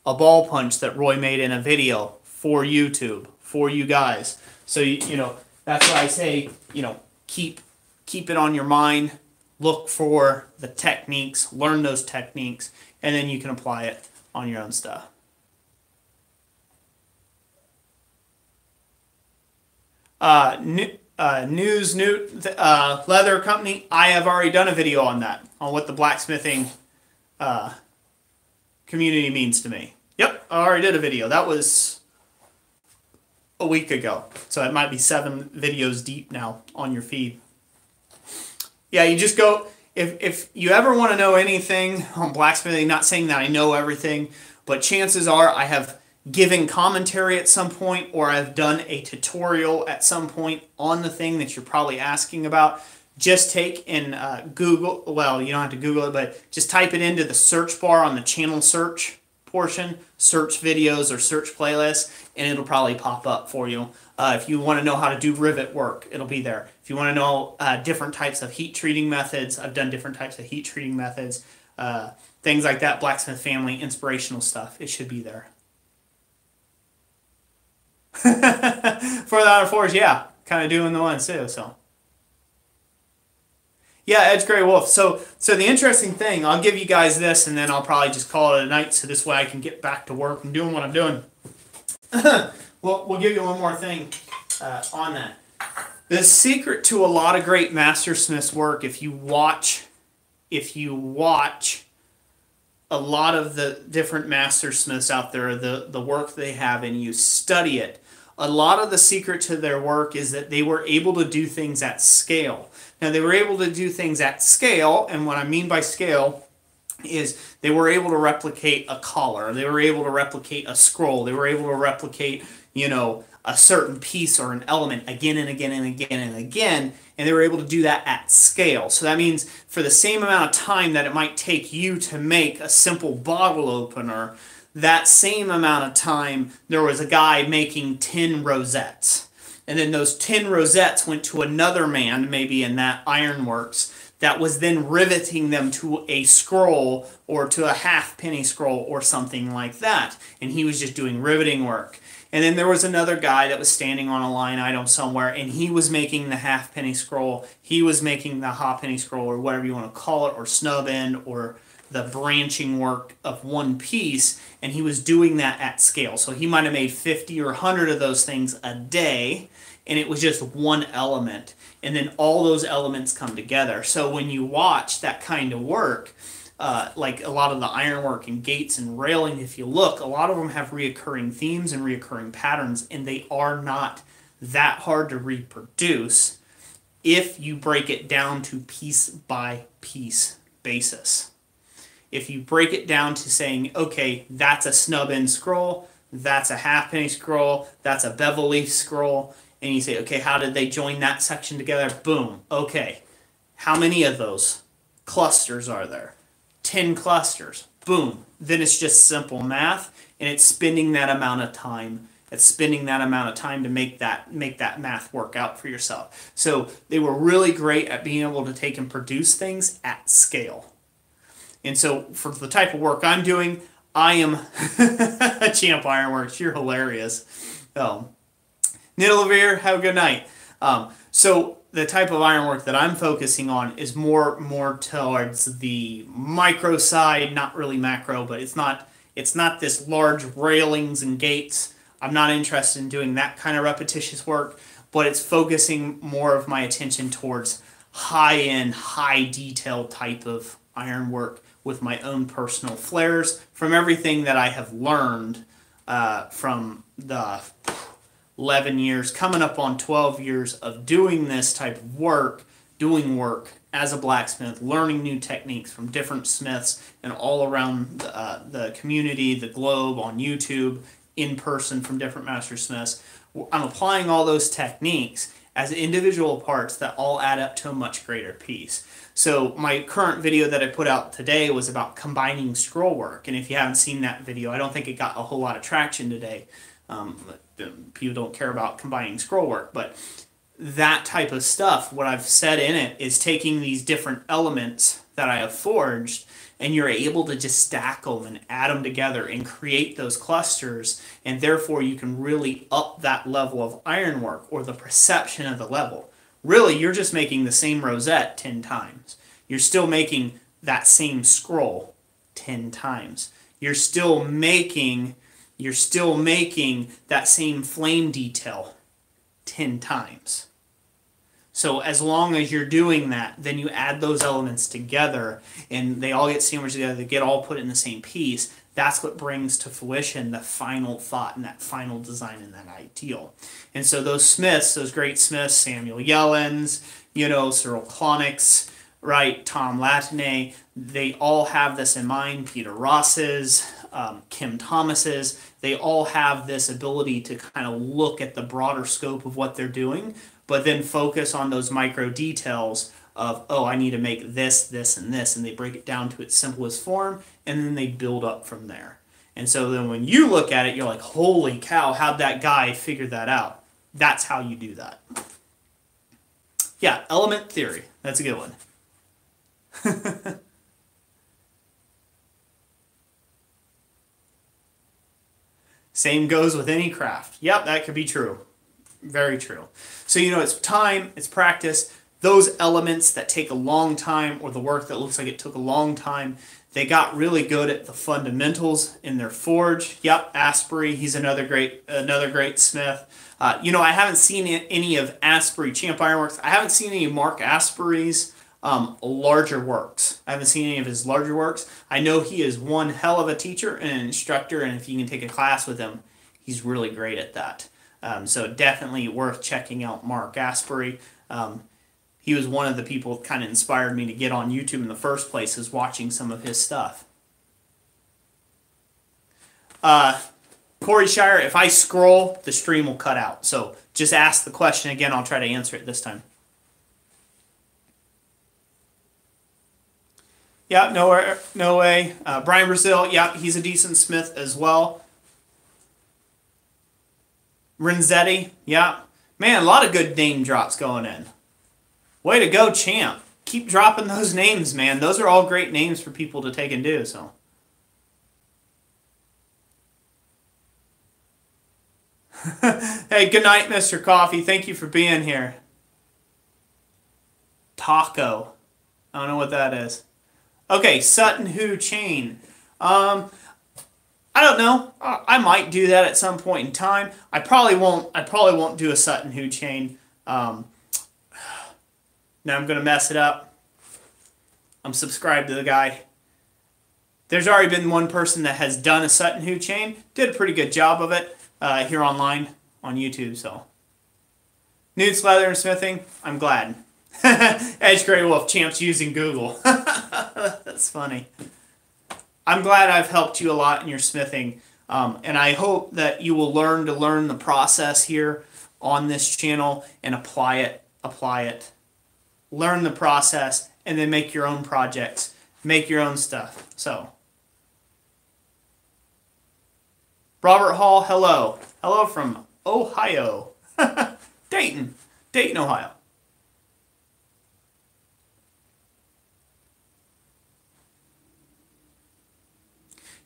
a ball punch that Roy made in a video for YouTube, for you guys. So, you know, that's why I say, you know, keep it on your mind, look for the techniques, learn those techniques, and then you can apply it on your own stuff. News Newt Leather Company, I have already done a video on that, on what the blacksmithing community means to me. Yep, I already did a video. That was a week ago. So it might be 7 videos deep now on your feed. Yeah, you just go, if you ever want to know anything on blacksmithing, not saying that I know everything, but chances are I have given commentary at some point, or I've done a tutorial at some point on the thing that you're probably asking about. Just take and Google, well, you don't have to Google it, but just type it into the search bar on the channel search portion, search videos or search playlists, and it'll probably pop up for you. If you want to know how to do rivet work, it'll be there. If you want to know different types of heat treating methods, I've done different types of heat treating methods, things like that, blacksmith family, inspirational stuff, it should be there. For the Iron Forge, yeah, kind of doing the ones too, so. Yeah, Edge Gray Wolf. So the interesting thing, I'll give you guys this, and then I'll probably just call it a night, so this way I can get back to work and doing what I'm doing. We'll give you one more thing on that. The secret to a lot of great mastersmiths work, if you watch a lot of the different master smiths out there, the work they have, and you study it, a lot of the secret to their work is that they were able to do things at scale. Now, they were able to do things at scale, and what I mean by scale is they were able to replicate a collar, they were able to replicate a scroll, they were able to replicate, you know, a certain piece or an element again and again and again and again, and they were able to do that at scale. So that means for the same amount of time that it might take you to make a simple bottle opener, that same amount of time there was a guy making 10 rosettes. And then those 10 rosettes went to another man, maybe in that ironworks, that was then riveting them to a scroll or to a halfpenny scroll or something like that. And he was just doing riveting work. And then there was another guy that was standing on a line item somewhere, and he was making the halfpenny scroll, he was making the halfpenny scroll, or whatever you want to call it, or snub end, or the branching work of one piece, and he was doing that at scale. So he might have made 50 or 100 of those things a day, and it was just one element. And then all those elements come together. So when you watch that kind of work, like a lot of the ironwork and gates and railing, if you look, a lot of them have reoccurring themes and reoccurring patterns, and they are not that hard to reproduce if you break it down to piece by piece basis. If you break it down to saying, okay, that's a snub end scroll, that's a halfpenny scroll, that's a bevel leaf scroll, and you say, okay, how did they join that section together? Boom. Okay, how many of those clusters are there? 10 clusters. Boom. Then it's just simple math, and it's spending that amount of time. It's spending that amount of time to make that math work out for yourself. So they were really great at being able to take and produce things at scale. And so for the type of work I'm doing, I am a champ ironworks. You're hilarious. Niddlevere, have a good night. So the type of ironwork that I'm focusing on is more towards the micro side, not really macro, but it's not this large railings and gates. I'm not interested in doing that kind of repetitious work, but it's focusing more of my attention towards high-end, high-detail type of ironwork with my own personal flares from everything that I have learned from the 11 years, coming up on 12 years of doing this type of work, doing work as a blacksmith, learning new techniques from different smiths and all around the community, the globe, on YouTube, in person from different master smiths. I'm applying all those techniques as individual parts that all add up to a much greater piece. So my current video that I put out today was about combining scroll work, and if you haven't seen that video, I don't think it got a whole lot of traction today. People don't care about combining scroll work, but that type of stuff, what I've said in it is taking these different elements that I have forged, and you're able to just stack them and add them together and create those clusters, and therefore you can really up that level of ironwork or the perception of the level. Really, you're just making the same rosette 10 times. You're still making that same scroll 10 times. You're still making that same flame detail 10 times. So as long as you're doing that, then you add those elements together and they all get sandwiched together, they get all put in the same piece. That's what brings to fruition the final thought and that final design and that ideal. And so those smiths, those great smiths, Samuel Yellens, Cyril Klonix, right, Tom Latinay, they all have this in mind. Peter Ross's, Kim Thomas's, they all have this ability to kind of look at the broader scope of what they're doing, but then focus on those micro details of, oh, I need to make this, this, and this, and they break it down to its simplest form, and then they build up from there. And so then when you look at it, you're like, holy cow, how'd that guy figure that out? That's how you do that. Yeah, element theory. That's a good one. Same goes with any craft. Yep, that could be true. Very true. So, it's time, it's practice. Those elements that take a long time, or the work that looks like it took a long time, they got really good at the fundamentals in their forge. Yep, Asprey, he's another great smith. I haven't seen any of Asprey Champ Ironworks. I haven't seen any Mark Asprey's larger works. I haven't seen any of his larger works. I know he is one hell of a teacher and an instructor, and if you can take a class with him, he's really great at that. So definitely worth checking out Mark Asbury. He was one of the people that kind of inspired me to get on YouTube in the first place, is watching some of his stuff. Corey Shire, if I scroll, the stream will cut out. So just ask the question again. I'll try to answer it this time. Yeah, no way. Brian Brazil, yeah, he's a decent smith as well. Renzetti, yeah. Man, a lot of good name drops going in. Way to go, champ. Keep dropping those names, man. Those are all great names for people to take and do, so. Hey, good night, Mr. Coffee. Thank you for being here. Taco. I don't know what that is. Okay, Sutton Hoo chain. I don't know. I might do that at some point in time. I probably won't do a Sutton Hoo chain. Now I'm gonna mess it up. I'm subscribed to the guy. There's already been one person that has done a Sutton Hoo chain. Did a pretty good job of it here online on YouTube. So, Nudes Leather and Smithing. I'm glad. Edge Grey Wolf champs using Google. That's funny. I'm glad I've helped you a lot in your smithing, and I hope that you will learn the process here on this channel and apply it. Learn the process, and then make your own projects. Make your own stuff. So, Robert Hall, hello. Hello from Ohio. Dayton, Ohio.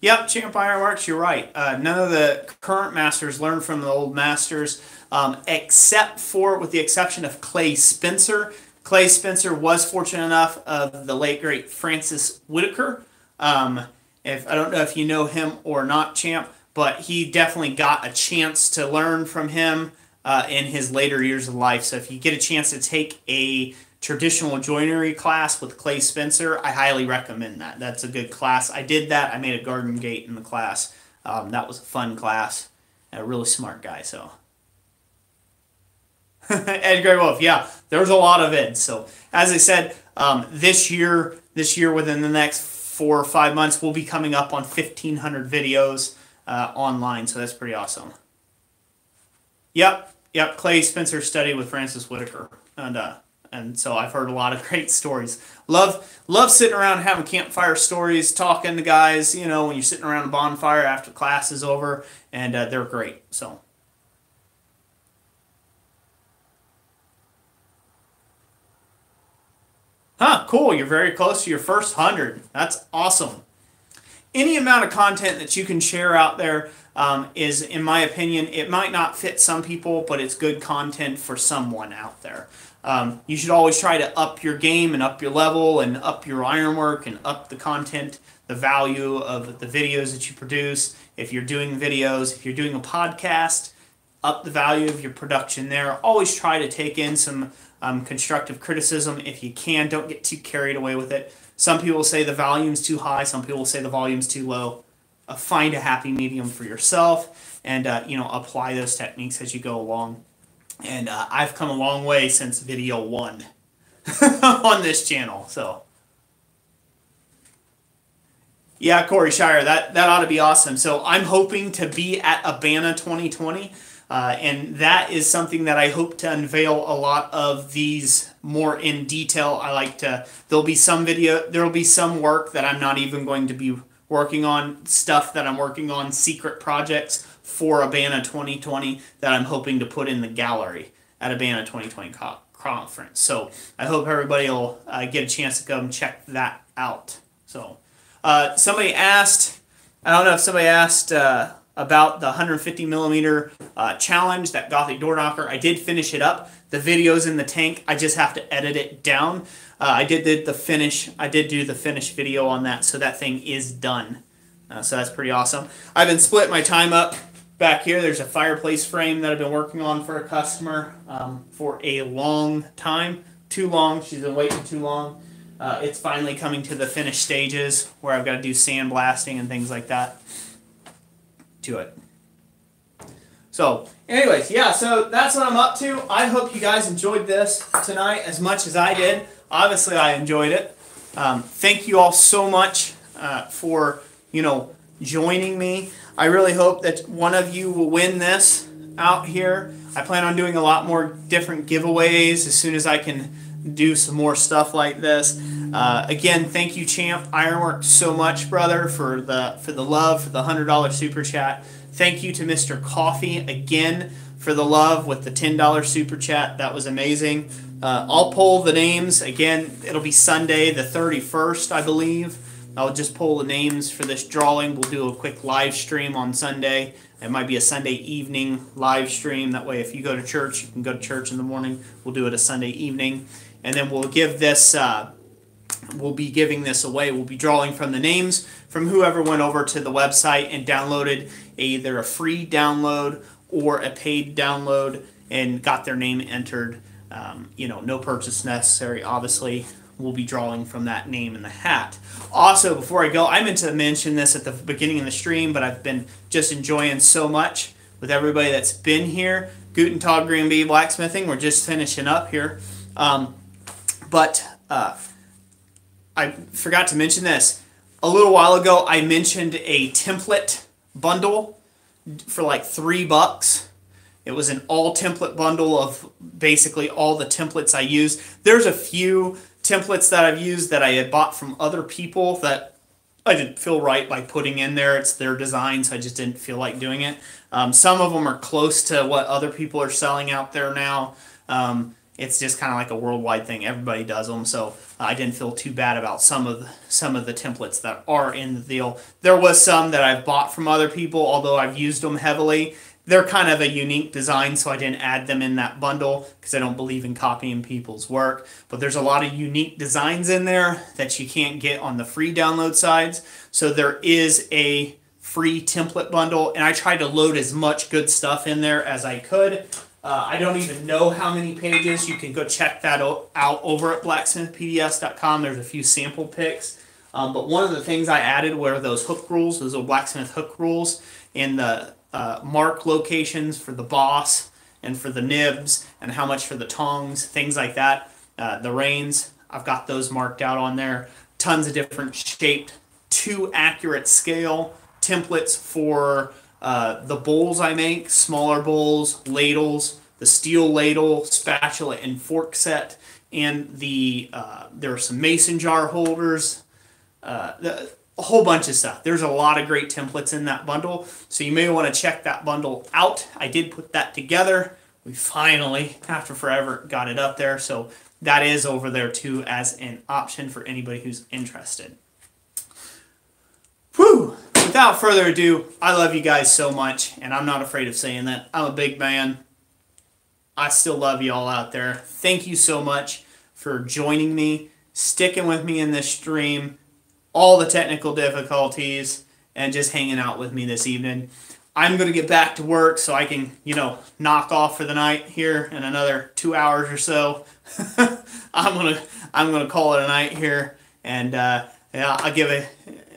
Yep, Champ Ironworks, you're right. None of the current masters learned from the old masters, except for, with the exception of Clay Spencer. Clay Spencer was fortunate enough of the late, great Francis Whitaker. I don't know if you know him or not, Champ, but he definitely got a chance to learn from him in his later years of life. So if you get a chance to take a traditional joinery class with Clay Spencer, I highly recommend that. That's a good class. I did that. I made a garden gate in the class. That was a fun class. A really smart guy, so. Ed Grey Wolf, yeah, there's a lot of Eds. So as I said, this year within the next 4 or 5 months, we'll be coming up on 1,500 videos online. So that's pretty awesome. Yep. Clay Spencer studied with Francis Whitaker, and so I've heard a lot of great stories. Love sitting around having campfire stories, talking to guys. You know, when you're sitting around a bonfire after class is over, and they're great. So. Huh, cool. You're very close to your first 100. That's awesome. Any amount of content that you can share out there is, in my opinion, it might not fit some people, but it's good content for someone out there. You should always try to up your game and up your level and up your ironwork and up the content, the value of the videos that you produce. If you're doing videos, if you're doing a podcast, up the value of your production there. Always try to take in some constructive criticism if you can. Don't get too carried away with it. Some people say the volume's too high. Some people say the volume's too low. Find a happy medium for yourself, and apply those techniques as you go along. And I've come a long way since video 1 on this channel. So yeah, Corey Shire, that ought to be awesome. So I'm hoping to be at Abana 2020. And that is something that I hope to unveil a lot of these more in detail. There'll be some work that I'm not even going to be working on, stuff that I'm working on, secret projects for Abana 2020 that I'm hoping to put in the gallery at Abana 2020 conference. So I hope everybody will get a chance to come check that out. So somebody asked, I don't know if somebody asked, about the 150 millimeter challenge, that Gothic door knocker. I did finish it up. The video's in the tank. I just have to edit it down. I did do the finish video on that, so that thing is done. So that's pretty awesome. I've been splitting my time up. Back here, there's a fireplace frame that I've been working on for a customer for a long time. too long. She's been waiting too long. It's finally coming to the finished stages where I've got to do sandblasting and things like that to it. So, anyways, yeah, so that's what I'm up to. I hope you guys enjoyed this tonight as much as I did. Obviously, I enjoyed it. Thank you all so much for, joining me. I really hope that one of you will win this out here. I plan on doing a lot more different giveaways as soon as I can do some more stuff like this. Again, thank you, Champ Ironwork, so much, brother, for the love, for the $100 super chat. Thank you to Mr. Coffee again for the love with the $10 super chat. That was amazing. I'll pull the names again. It'll be Sunday the 31st, I believe. I'll just pull the names for this drawing. We'll do a quick live stream on Sunday. It might be a Sunday evening live stream. That way, if you go to church, you can go to church in the morning. We'll do it a Sunday evening, and then we'll give this. We'll be giving this away. We'll be drawing from the names from whoever went over to the website and downloaded either a free download or a paid download and got their name entered. No purchase necessary, obviously. We'll be drawing from that name in the hat. Also, before I go, I meant to mention this at the beginning of the stream, but I've been just enjoying so much with everybody that's been here. Guten Tag Green Bee Blacksmithing. We're just finishing up here. But I forgot to mention this. A little while ago, I mentioned a template bundle for like $3. It was an all-template bundle of basically all the templates I use. There's a few templates that I've used that I had bought from other people that I didn't feel right by putting in there. It's their design, so I just didn't feel like doing it. Some of them are close to what other people are selling out there now. It's just kind of like a worldwide thing. Everybody does them, so I didn't feel too bad about some of the templates that are in the deal. There was some that I've bought from other people, although I've used them heavily. They're kind of a unique design, so I didn't add them in that bundle because I don't believe in copying people's work. But there's a lot of unique designs in there that you can't get on the free download sides. So there is a free template bundle, and I tried to load as much good stuff in there as I could. I don't even know how many pages. You can go check that out over at blacksmithpds.com. There's a few sample pics. But one of the things I added were those hook rules, those old blacksmith hook rules, in the mark locations for the boss and for the nibs and how much for the tongs, things like that. The reins, I've got those marked out on there. Tons of different shaped, to accurate scale templates for the bowls I make, smaller bowls, ladles, the steel ladle, spatula, and fork set, and there are some mason jar holders, a whole bunch of stuff. There's a lot of great templates in that bundle, so you may want to check that bundle out. I did put that together. We finally, after forever, got it up there, so that is over there too as an option for anybody who's interested. Whew! Without further ado, I love you guys so much, and I'm not afraid of saying that. I'm a big man. I still love you all out there. Thank you so much for joining me, sticking with me in this stream, all the technical difficulties, and just hanging out with me this evening. I'm going to get back to work so I can, knock off for the night here in another 2 hours or so. I'm gonna call it a night here, and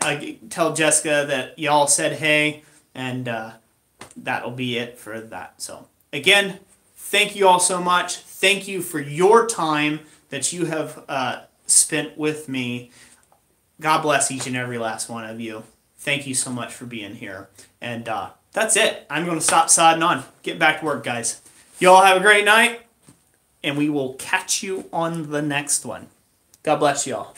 I tell Jessica that y'all said hey, and that'll be it for that. So again, thank you all so much. Thank you for your time that you have spent with me. God bless each and every last one of you. Thank you so much for being here. And that's it. I'm going to stop sodding on. Get back to work, guys. You all have a great night, and we will catch you on the next one. God bless you all.